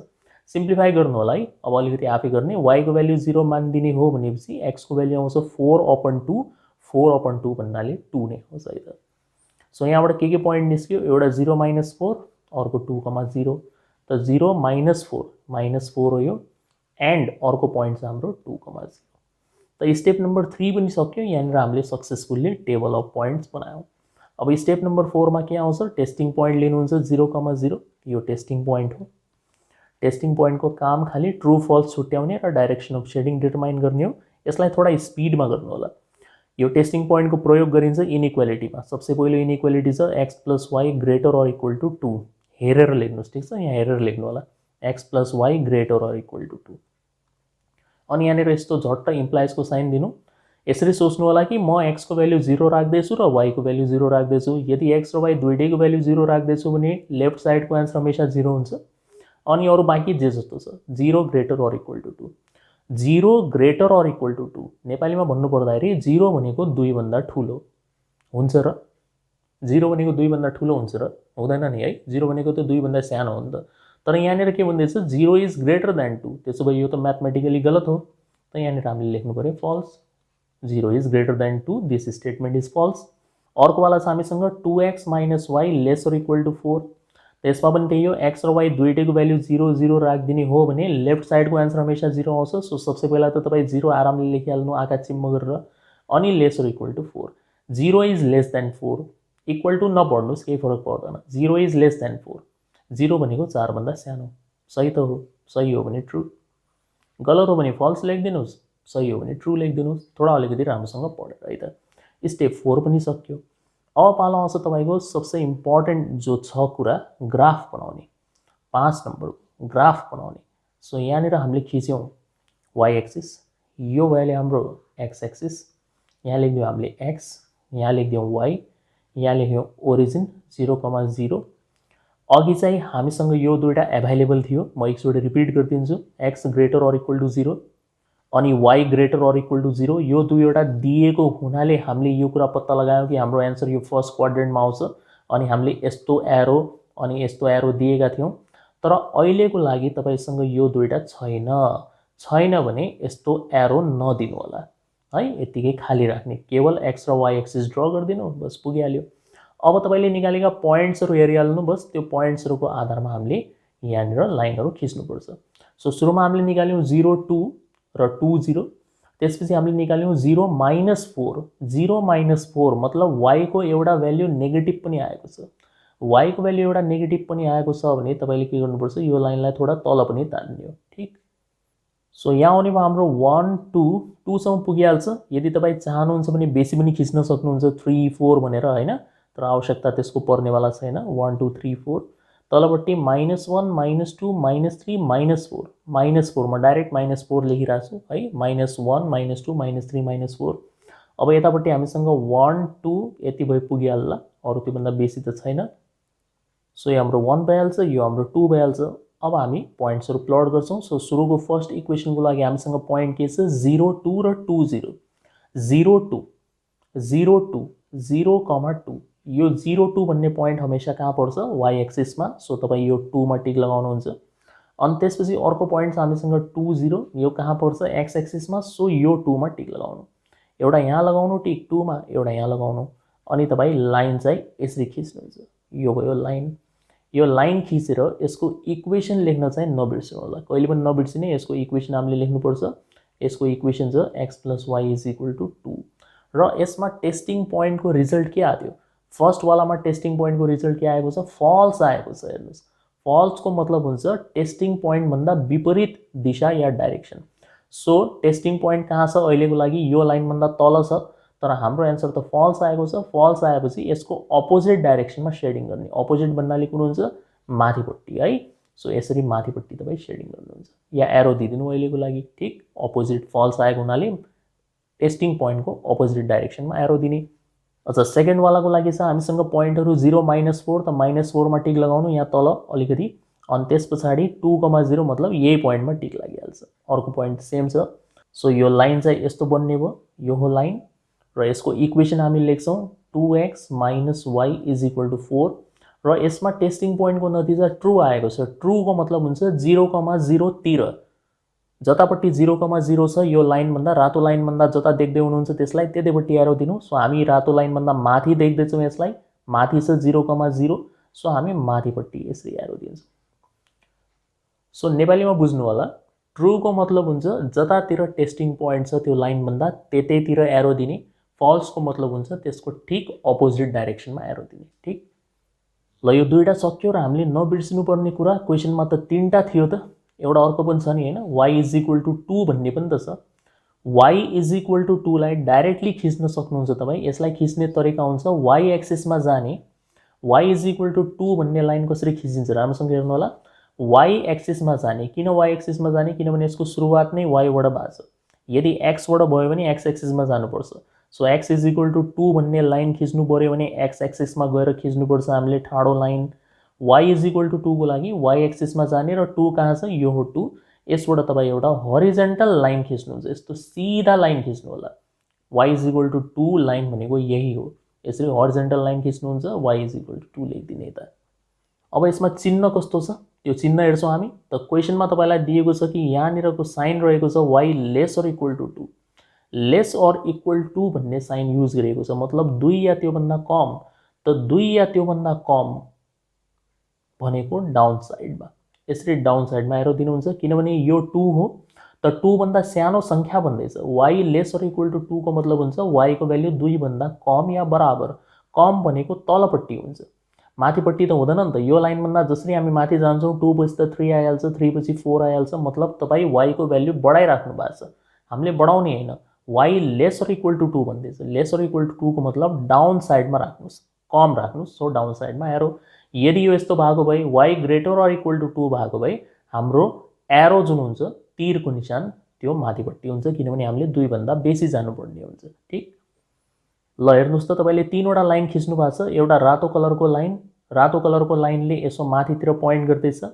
सिम्प्लिफाई गर्नु होला है, अब अलिकति आफै गर्ने। y को भ्याल्यु 0 मानिदिने हो भनेपछि x को भ्याल्यु आउँछ 4/2। 4/2 भन्नाले 2 नै हो, सही त। सो यहाँबाट के पोइन्ट निस्क्यो, एउटा 0 - 4, अर्को 2,0। त 0 - 4 हो यो, एन्ड अर्को पोइन्ट छ हाम्रो 2,0। त स्टेप नम्बर 3 पनि सक्यो। यहाँनिर हामीले सक्सेसफुल्ली टेबल अफ पोइन्ट्स बनायौँ। अब स्टेप नम्बर 4 मा के आउँछ, टेस्टिङ पोइन्ट लिनुहुन्छ 0,0। यो टेस्टिङ पोइन्ट हो। टेस्टिङ पोइन्टको काम खाली ट्रू फल्स छुट्याउने र डाइरेक्सन अफ शेडिङ डिटरमाइन गर्ने हो। यसलाई थोडा स्पिडमा गर्नु होला। यो टेस्टिङ पोइन्टको प्रयोग गरिन्छ इनइक्वालिटीमा। सबसे पहिलो इनइक्वालिटी छ x + y > 2। हेरेर लेख्नुस्, ठीक छ, यहाँ हेरेर लेख्नु होला, x + y > 2। अनि यहाँनिर यस्तो झट्ट इम्प्लाइजको साइन दिनु। यसरी सोच्नु होला कि म x को भ्याल्यु 0 राख्दैछु र y को भ्याल्यु 0 राख्दैछु। यदि x र y दुईटैको भ्याल्यु 0 राख्दैछु भने लेफ्ट साइडको आन्सर हमेशा 0 हुन्छ। अनि अरु बाँकी जे जस्तो छ, 0 > 2। 0 > 2 नेपालीमा भन्नु पर्दाखेरि 0 भनेको 2 भन्दा ठुलो हुन्छ र, 0 भनेको 2 भन्दा ठुलो हुन्छ र, हुँदैन नि है। 0 भनेको त 2 भन्दा सानो हो नि त। तर यहाँनिर के भन्दैछ, 0 > 2। त्यसो भए यो त म्याथमेटिकली गलत हो। त यहाँनिर हामीले लेख्नु पर्यो false. 0 > 2, this statement is false. अर्को वाला छ हामीसँग 2x - y <= 4। त्यसमा पनि त्यही हो, x र y दुईटैको भ्याल्यु 0 0 राखिदिने हो भने लेफ्ट साइडको आन्सर हमेशा 0 आउँछ। सो सबसे पहिला त तपाईँ 0 आरामले लेखिहाल्नु आँखा चिम्म गरेर, अनि <= 4। 0 << 4, इक्वल टु नपढ्नुस्, केही फरक पर्दैन। 0 << 4, 0 भनेको 4 भन्दा सानो, सही त हो। सही हो भने ट्रु, गलत हो भने फल्स लेखिदिनुस्, सही हो भने ट्रु लेखिदिनुस्। थोडा अलिकति राम्रोसँग पढेर है त। स्टेप 4 पनि सक्यो। अब पालो आउँछ तपाईको सबसे इम्पोर्टेन्ट जो छ कुरा, ग्राफ बनाउने। 5 नम्बरको ग्राफ बनाउने। सो यहाँनिर हामीले खिच्यौँ y एक्सिस, यो भइहाल्यो हाम्रो x एक्सिस। यहाँ लेख्दियौँ हामीले x, यहाँ लेख्दियौँ y, यहाँ लेख्यौँ ओरिजिन 0,0। अघि चाहिँ हामीसँग यो दुईटा एभाइलेबल थियो। म एकचोटि रिपिट गरिदिन्छु, x > 0 अनि y > 0। यो दुईवटा दिएको हुनाले हामीले यो कुरा पत्ता लगायौँ कि हाम्रो एन्सर यो फर्स्ट क्वाड्रेन्टमा आउँछ। अनि हामीले यस्तो एरो अनि यस्तो एरो दिएका थियौँ। तर अहिलेको लागि तपाईसँग यो दुईटा छैन भने यस्तो एरो नदिनु होला है, यतिकै खाली राख्ने, केवल x र y एक्सिस ड्र गरिदिनु, बस पुगिहाल्यो। अब तपाईले निकालेका पोइन्ट्सहरु हेरिहाल्नु, बस त्यो पोइन्ट्सहरुको आधारमा हामीले यहाँनिर लाइनहरु खिच्नुपर्छ। सो सुरुमा हामीले निकाल्यौं 0 2 र 2 0। त्यसपछि हामीले निकाल्यौं 0 - 4। 0 - 4 मतलब y को एउटा भ्यालु नेगेटिभ पनि आएको छ। y को भ्यालु एउटा नेगेटिभ पनि आएको छ भने तपाईले के गर्नुपर्छ, यो लाइनलाई थोडा तल पनि तान्ने हो। ठीक, सो यहाँ आउने भयो हाम्रो 1 2 2 सम्म पुगिहाल्छ। यदि तपाईँ चाहनुहुन्छ भने बेसी पनि खिच्न सक्नुहुन्छ 3 4 भनेर हैन, तर आवश्यकता त्यसको पर्नेवाला छैन। 1 2 3 4 तलपट्टि -1 -2 -3 -4 -4 म डाइरेक्ट -4 लेखिरहेको छु है। -1 -2 -3 -4। अब यतापट्टि हामीसँग 1 2 यति भइ पुगिहाल्ला, अरु त्योभन्दा बेसी त छैन। सो यो हाम्रो 1 भइहाल्छ, यो हाम्रो 2 भइहाल्छ। अब हामी पोइन्ट्सहरु प्लट गर्छौं। सो सुरुको फर्स्ट इक्वेसनको लागि हामीसँग पोइन्ट के छ, 0 2 र 2 0 0 2 0 2 0, 2। यो 0 2 भन्ने पोइन्ट हमेशा कहाँ पर्छ, y एक्सिसमा। सो तपाईं यो 2 मा टिक लगाउनुहुन्छ। अनि त्यसपछि अर्को पोइन्ट छ हामीसँग 2 0, यो कहाँ पर्छ, x एक्सिसमा। सो यो 2 मा टिक लगाउनु। एउटा यहाँ लगाउनु टिक 2 मा, एउटा यहाँ लगाउनु। अनि तपाई लाइन चाहिँ यसरी खिच्नुहुन्छ। यो भयो लाइन। यो लाइन खिचेर यसको इक्वेसन लेख्न चाहिँ नबिर्सनु होला। कहिले पनि नबिर्सिने, यसको इक्वेसन हामीले लेख्नुपर्छ। यसको इक्वेसन छ x + y = 2। र यसमा टेस्टिङ पोइन्टको रिजल्ट के आयो, फर्स्ट वालामा टेस्टिङ पोइन्टको रिजल्ट के आएको छ, फल्स आएको छ। हेर्नुस्, फल्स को मतलब हुन्छ टेस्टिङ पोइन्ट भन्दा विपरीत दिशा या डाइरेक्सन। सो टेस्टिङ पोइन्ट कहाँ छ अहिलेको लागि, यो लाइन भन्दा तल छ, तर हाम्रो एन्सर त फल्स आएको छ। फल्स आएपछि यसको अपोजिट डाइरेक्सनमा शेडिङ गर्ने। अपोजिट भन्नाले कुन हुन्छ, माथिपट्टि है। सो यसरी माथिपट्टि तपाई शेडिङ गर्नुहुन्छ या एरो दिदिनु अहिलेको लागि। ठीक, अपोजिट फल्स आएको हुनाले टेस्टिङ पोइन्टको अपोजिट डाइरेक्सनमा एरो दिने। अच्छा, सेकेन्ड वालाको लागि छ हामीसँग पोइन्टहरु 0 -4, त -4 मा टिक लगाउनु यहाँ तल अलिकति। अनि त्यसपछि 2, 0 मतलब यही पोइन्टमा टिक लागिहाल्छ। अर्को पोइन्ट सेम छ। सो यो लाइन चाहिँ यस्तो बन्ने भयो, यो हो लाइन। र यसको इक्वेसन हामी लेख्छौं 2x - y = 4। र यसमा टेस्टिङ पोइन्टको नतिजा ट्रु आएको छ। ट्रु को मतलब हुन्छ 0, 0 तिर। जतापट्टि 0, 0 छ, यो लाइन भन्दा रातो लाइन भन्दा जता देख्दै हुनुहुन्छ त्यसलाई त्यतैपट्टि एरो दिनु। सो हामी रातो लाइन भन्दा माथि देख्दै छौं, यसलाई माथि छ 0, 0। सो हामी माथिपट्टि यसरी एरो दिन्छौं। सो नेपालीमा बुझ्नु होला, ट्रु को मतलब हुन्छ जतातिर टेस्टिङ पोइन्ट छ त्यो लाइन भन्दा त्यतैतिर एरो दिने। फल्स को मतलब हुन्छ त्यसको ठीक अपोजिट डाइरेक्सनमा एरो दिने। ठीक, ल यो दुईटा सक्यो। र हामीले नबिर्सिनु पर्ने कुरा, क्वेशनमा त तीनटा थियो त, एउटा अर्को पनि छ नि हैन, y = 2 भन्ने पनि त छ। y = 2 लाई डाइरेक्टली खिच्न सक्नुहुन्छ तपाई। यसलाई खिच्ने तरिका हुन्छ y एक्सिसमा जाने। y = 2 भन्ने लाइन कसरी खिचिन्छ, राम्रोसँग हेर्नु होला। y एक्सिसमा जाने। किन y एक्सिसमा जाने, किनभने यसको सुरुवात नै y बाट भएको छ। यदि x बाट भयो भने x एक्सिसमा जानुपर्छ। सो x = 2 भन्ने लाइन खिच्नु पर्यो भने x एक्सिसमा गएर खिच्नुपर्छ हामीले ठाडो लाइन। y = 2 को लागि y एक्सिसमा जाने र 2 कहाँ छ, यो हो 2। यसबाट तपाई एउटा हरिजन्टल लाइन खिच्नुहुन्छ, यस्तो सिधा लाइन खिच्नु होला। y = 2 लाइन भनेको यही हो। यसरी हरिजन्टल लाइन खिच्नुहुन्छ, y = 2 लेख्दिने यता। अब यसमा चिन्ह कस्तो छ त्यो चिन्ह हेर्छौं हामी। त क्वेशनमा तपाईलाई दिएको छ कि यहाँनिरको साइन रहेको छ y < 2। Lace or equal two भन्ने साइन युज गरेको छ, मतलब 2 या त्योभन्दा कम। त 2 या त्योभन्दा कम भनेको डाउन साइडमा, यसरी डाउन साइडमा एरो दिनुहुन्छ। किनभने यो 2 हो, त 2 भन्दा सानो संख्या भन्दैछ। y < 2 को मतलब हुन्छ y को भ्यालु 2 भन्दा कम या बराबर। कम भनेको तलपट्टि हुन्छ, माथिपट्टि त हुँदैन नि त। यो लाइन भन्दा जसरी हामी माथि जान्छौं 2 पछि त 3 आइहाल्छ, 3 पछि 4 आइहाल्छ, मतलब तपाई y को भ्यालु बढाइराख्नु भएको छ। हामीले बढाउने हैन, y < 2 भन्दैछ। < 2 को मतलब डाउन साइडमा राख्नुस्, कम राख्नुस्। सो डाउन साइडमा एरो। यदि यो यस्तो भएको भए y < 2 भएको भए हाम्रो एरो जुन हुन्छ, तीरको निशान, त्यो माथिपट्टि हुन्छ, किनभने हामीले 2 भन्दा बेसी जानुपर्ने हुन्छ। ठीक, ल हेर्नुस् त तपाईले तीनवटा लाइन खिच्नु भएको छ। एउटा रातो कलरको लाइन, रातो कलरको लाइनले यसो माथितिर पोइन्ट गर्दैछ।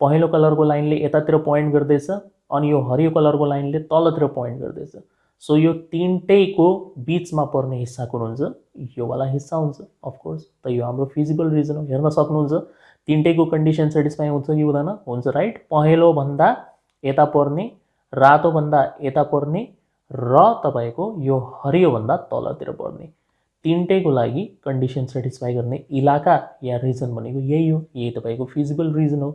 पहेँलो कलरको लाइनले यतातिर पोइन्ट गर्दैछ। अनि यो हरियो कलरको लाइनले तलतिर पोइन्ट गर्दैछ। सो यो तीनटैको बीचमा पर्ने हिस्सा कुन हुन्छ, यो वाला हिस्सा हुन्छ अफ कोर्स। त यो हाम्रो फिजिकल रिजन हो, हेर्न सक्नुहुन्छ। तीनटैको कन्डिसन सेटिस्फाई हुन्छ कि हुँदैन, हुन्छ राइट। पहेँलो भन्दा यता पर्ने, रातो भन्दा यता पर्ने र तपाईको यो हरियो भन्दा तलतिर पर्ने, तीनटैको लागि कन्डिसन सेटिस्फाई गर्ने इलाका या रिजन भनेको यही हो। यही तपाईको फिजिकल रिजन हो।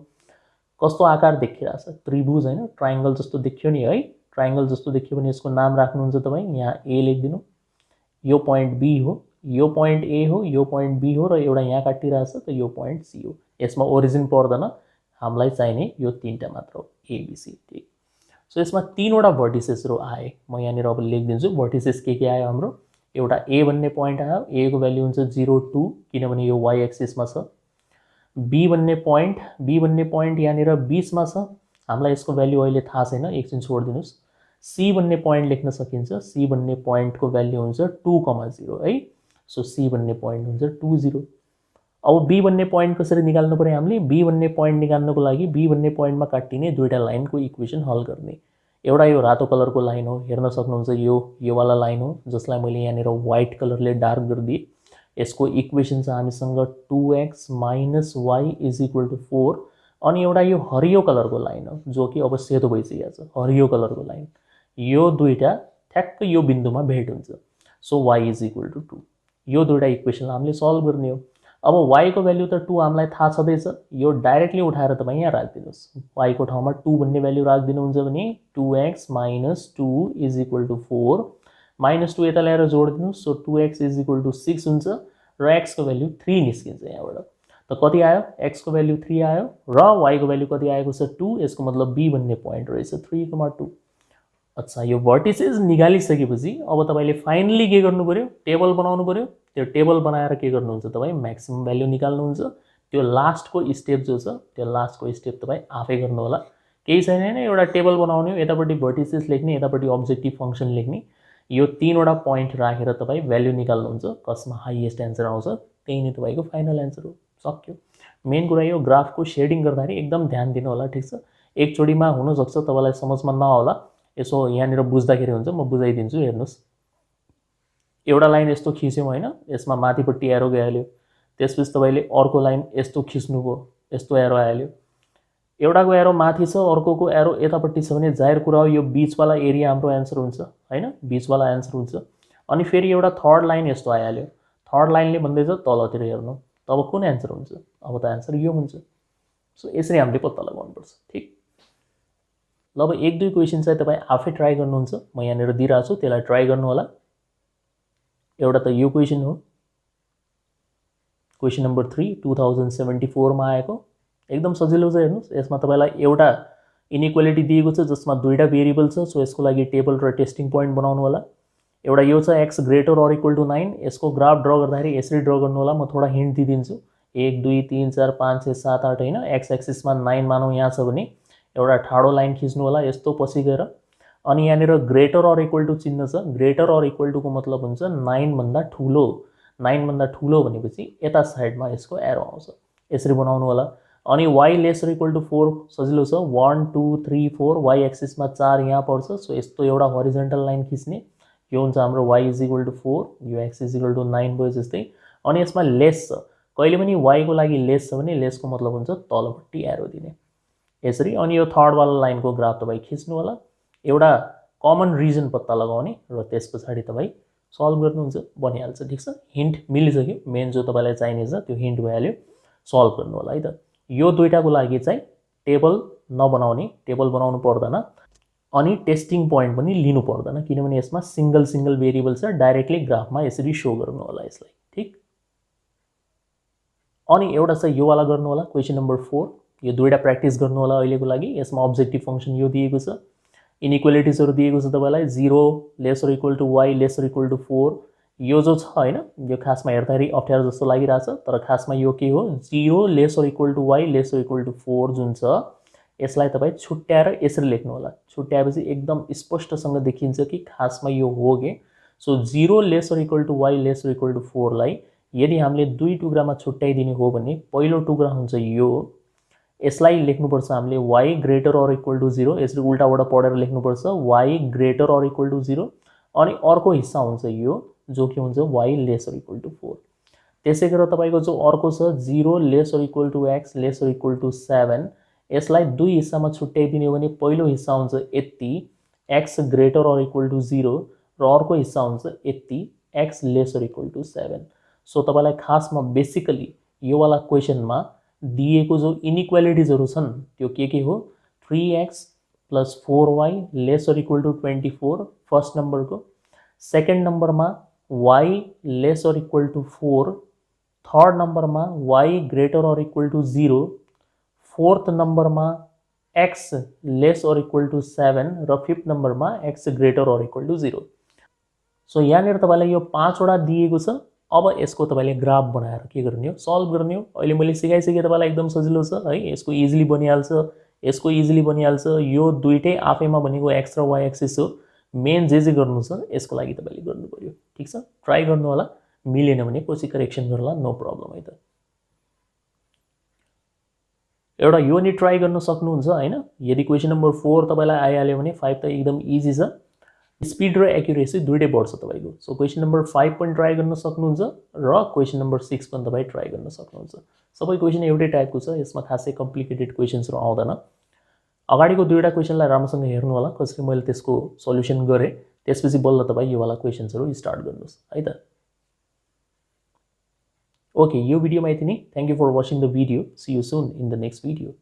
कस्तो आकार देखिरहेछ, त्रिभुज हैन, ट्रायंगल जस्तो देखियो नि है। ट्रायंगल जस्तो देखियो भने यसको नाम राख्नुहुन्छ तपाई, यहाँ A लेखिदिनु। यो पोइन्ट B हो, यो पोइन्ट ए हो, यो पोइन्ट बी हो र एउटा यहाँ काटिरहेछ त यो पोइन्ट सी हो। यसमा ओरिजिन पर्दैन, हामीलाई चाहिने यो तीनटा मात्र हो, एबिसी। ठीक, सो यसमा तीनवटा भर्टिसेसहरू आए। म यहाँनिर अब लेखिदिन्छु भर्टिसेस के आयो हाम्रो। एउटा ए भन्ने पोइन्ट आयो, ए को भ्याल्यु हुन्छ 0 2 किनभने यो वाई एक्सिसमा छ। बी भन्ने पोइन्ट यहाँनिर 20 मा छ, हामीलाई यसको भ्याल्यु अहिले थाहा छैन, एकछिन छोडिदिनुहोस्। सी भन्ने पोइन्ट लेख्न सकिन्छ, सी भन्ने पोइन्टको भ्याल्यु हुन्छ 2,0 है। सो सी भन्ने पोइन्ट हुन्छ 20। अब बी भन्ने पोइन्ट कसरी निकाल्नु पर्यो हामीले? बी भन्ने पोइन्ट निकाल्नुको लागि बी भन्ने पोइन्टमा काटिने दुईवटा लाइनको इक्वेसन हल गर्ने। एउटा यो रातो कलरको लाइन हो, हेर्न सक्नुहुन्छ यो वाला लाइन हो, जसलाई मैले यहाँनिर व्हाइट कलरले डार्क गरिदिएँ। यसको इक्वेसन छ हामीसँग 2x minus y is equal to 4। अनि एउटा यो हरियो कलरको लाइन हो, जो कि अब सेतो भइसकेको छ, हरियो कलरको लाइन। यो दुईटा ठ्याक्क यो बिन्दुमा भेट हुन्छ। So y is equal to 2। यो दुईटा इक्वेसनलाई हामीले सल्भ गर्ने हो। अब वाई को भ्याल्यु त 2 हामीलाई थाहा छँदैछ, यो डाइरेक्टली उठाएर तपाईँ यहाँ राखिदिनुहोस्। वाई को ठाउँमा 2 भन्ने भ्याल्यु राखिदिनुहुन्छ भने 2x minus 2 is equal to 4, minus 2 यता ल्याएर जोडिदिनुहोस्। So 2x is equal to 6 हुन्छ र x को भ्याल्यु 3 निस्किन्छ यहाँबाट। त कति आयो? x को भ्याल्यु 3 आयो र y को भ्याल्यु कति आएको छ? 2। यसको मतलब b भन्ने पोइन्ट रहेछ 3,2। अच्छा, यो भर्टिसेस निकालिसकेपछि अब तपाईँले फाइनली के गर्नु पर्यो? टेबल बनाउनु पर्यो। त्यो टेबल बनाएर के गर्नुहुन्छ तपाईँ? म्याक्सिमम भ्याल्यु निकाल्नुहुन्छ। त्यो लास्टको स्टेप जो छ, त्यो लास्टको स्टेप तपाईँ आफै गर्नु होला, केही छैन हैन। एउटा टेबल बनाउने हो, यतापट्टि भर्टिसेस लेख्ने, यतापट्टि अब्जेक्टिभ फंक्सन लेख्ने। यो तीनवटा पोइन्ट राखेर तपाईँ भ्याल्यु निकाल्नुहुन्छ, कसमा हाइएस्ट एन्सर आउँछ त्यही नै तपाईँको फाइनल एन्सर हो। सक्यो। मेन कुरा यो ग्राफको शेडिङ गर्दाखेरि एकदम ध्यान दिनु होला, ठीक छ? एकचोटिमा हुनसक्छ तपाईँलाई समझमा नआउला, यसो यहाँनिर बुझ्दाखेरि हुन्छ, म बुझाइदिन्छु। हेर्नुहोस्, एउटा लाइन यस्तो खिच्यौँ हैन, यसमा माथिपट्टि एरो गइहाल्यो। त्यसपछि तपाईँले अर्को लाइन यस्तो खिच्नुभयो, यस्तो एरो आइहाल्यो। एउटाको एरो माथि छ, अर्कोको एरो यतापट्टि छ भने जाहिर कुरा हो यो बीचवाला एरिया हाम्रो एन्सर हुन्छ हैन, बीचवाला एन्सर हुन्छ। अनि फेरि एउटा थर्ड लाइन यस्तो आइहाल्यो, थर्ड लाइनले भन्दैछ तलतिर हेर्नु, तब कुन एन्सर हुन्छ? अब त एन्सर यो हुन्छ। सो यसरी हामीले पत्ता लगाउनुपर्छ। ठीक, ल अब 1-2 क्वेसन चाहिँ तपाईँ आफै ट्राई गर्नुहुन्छ, म यहाँनिर दिइरहेको छु, त्यसलाई ट्राई गर्नु होला। एउटा त यो क्वेसन हो, क्वेसन नम्बर 3 2074 मा आएको, एकदम सजिलो छ। हेर्नुहोस्, यसमा तपाईँलाई एउटा इनइक्वालिटी दिएको छ जसमा दुईटा भेरिएबल छ। सो यसको लागि टेबल र टेस्टिङ पोइन्ट बनाउनु होला। एउटा यो छ x greater or equal to 9, यसको ग्राफ ड्र गर्दाखेरि यसरी ड्र गर्नु होला। म थोडा हिन्ट दिइदिन्छु। 1 2 3 4 5 6 7 8 हैन, x एक्सिसमा 9 मानौँ यहाँ छ भने एउटा ठाडो लाइन खिच्नु होला यस्तो पछि गएर। अनि यहाँनिर ग्रेटर अर इक्वल टू चिन्ह छ, ग्रेटर अर इक्वल टू को मतलब हुन्छ 9 भन्दा ठुलो। 9 भन्दा ठुलो भनेपछि यता साइडमा यसको एरो आउँछ, यसरी बनाउनु होला। अनि y लेसर इक्वल टू 4 सजिलो छ, 1 2 3 4, y एक्सिसमा 4 यहाँ पर्छ। सो यस्तो एउटा हरिजन्टल लाइन खिच्ने, यो हुन्छ हाम्रो y इज इक्वल टू 4, यो x इज इक्वल टू 9 भयो जस्तै। अनि यसमा लेस छ, कहिले पनि y को लागि लेस छ भने लेसको मतलब हुन्छ तलपट्टि एरो दिने, यसरी। अनि यो थर्ड वाला लाइनको ग्राफ तपाईँ खिच्नु होला, एउटा कमन रिजन पत्ता लगाउने र त्यस पछाडि तपाईँ सल्भ गर्नुहुन्छ, बनिहाल्छ। ठीक छ, हिन्ट मिलिसक्यो। मेन जो तपाईँलाई चाहिने छ त्यो हिन्ट भइहाल्यो, सल्भ गर्नु होला है त। यो दुईटाको लागि चाहिँ टेबल नबनाउने, टेबल बनाउनु पर्दैन। अनि टेस्टिङ पोइन्ट पनि लिनु पर्दैन, किनभने यसमा सिंगल भेरिएबल छ, डाइरेक्टली ग्राफमा यसरी शो गर्नु होला यसलाई। ठीक, अनि एउटा चाहिँ यो वाला गर्नु होला, क्वेसन नम्बर 4। यो दुईटा प्र्याक्टिस गर्नु होला अहिलेको लागि। यसमा अब्जेक्टिभ फंक्सन यो दिएको छ, इनइक्वालिटिजहरू दिएको छ तपाईँलाई, 0 lesser equal to y lesser equal to 4। यो जो छ हैन, यो खासमा हेर्दाखेरि अप्ठ्यारो जस्तो लागिरहेछ, तर खासमा यो के हो? 0 lesser equal to y lesser equal to 4 जुन छ, यसलाई तपाईँ छुट्याएर यसरी लेख्नु होला। छुट्याएपछि एकदम स्पष्टसँग देखिन्छ कि खासमा यो हो के। So 0 lesser equal to y lesser equal to 4 लाई यदि हामीले दुई टुक्रामा छुट्याइदिने हो भने पहिलो टुक्रा हुन्छ यो, यसलाई लेख्नुपर्छ हामीले y greater or equal to 0, यसरी उल्टाबाट पढेर लेख्नुपर्छ y greater or equal to 0। अनि अर्को हिस्सा हुन्छ यो जो के हुन्छ y लेसर इक्वल टू 4। त्यसै गरेर तपाईँको जो अर्को छ 0 lesser equal to x lesser equal to 7, यसलाई दुई हिस्सामा छुट्याइदिने हो भने पहिलो हिस्सा हुन्छ यति x greater or equal to 0 र अर्को हिस्सा हुन्छ यति x lesser equal to 7। So तपाईँलाई खासमा बेसिकली यो वाला क्वेसनमा दिएको जो इनइक्वालिटिजहरू छन् त्यो के हो? 3x + 4y lesser equal to 24 first नम्बरको। सेकेन्ड नम्बरमा y less or equal to 4, third नंबरमा y greater or equal to 0, fourth नंबरमा x less or equal to 7 र फिफ्थ नंबरमा x greater or equal to 0। So यहाँनिर तपाईँलाई यो 5वटा दिएको छ। अब यसको तपाईँले ग्राफ बनाएर के गर्ने हो, सल्भ गर्ने हो। अहिले मैले सिकाइसकेँ तपाईँलाई, एकदम सजिलो छ है। यसको इजिली बनिहाल्छ, यसको इजिली बनिहाल्छ। यो दुइटै आफैमा भनेको एक्स र वाई एक्सिस हो। मेन जे गर्नु छ यसको लागि तपाईँले गर्नु पर्यो। ठिक छ, ट्राई गर्नु होला, मिलेन भने पछि करेक्सन गर्ला, नो प्रब्लम है त। एउटा यो नि ट्राई गर्न सक्नुहुन्छ हैन। यदि क्वेसन नम्बर 4 तपाईँलाई आइहाल्यो भने 5 त एकदम इजी छ। स्पीड र एक्युरेसी दुइटै बढ्छ तपाईँको। सो क्वेसन नम्बर 5 पनि ट्राई गर्न सक्नुहुन्छ र क्वेसन नम्बर 6 पनि तपाईँ ट्राई गर्न सक्नुहुन्छ। सबै क्वेसन एउटै टाइपको छ, यसमा खासै कम्प्लिकेटेड क्वेसन्सहरू आउँदैन। अगाडिको दुईवटा क्वेसनलाई राम्रोसँग हेर्नु होला, कसरी मैले त्यसको सल्युसन गरेँ, त्यसपछि बल्ल तपाईँ यो वाला क्वेसन्सहरू स्टार्ट गर्नुहोस् है त। ओके, यो भिडियोमा यति नै। Thank you for watching the video. See you soon in the next video.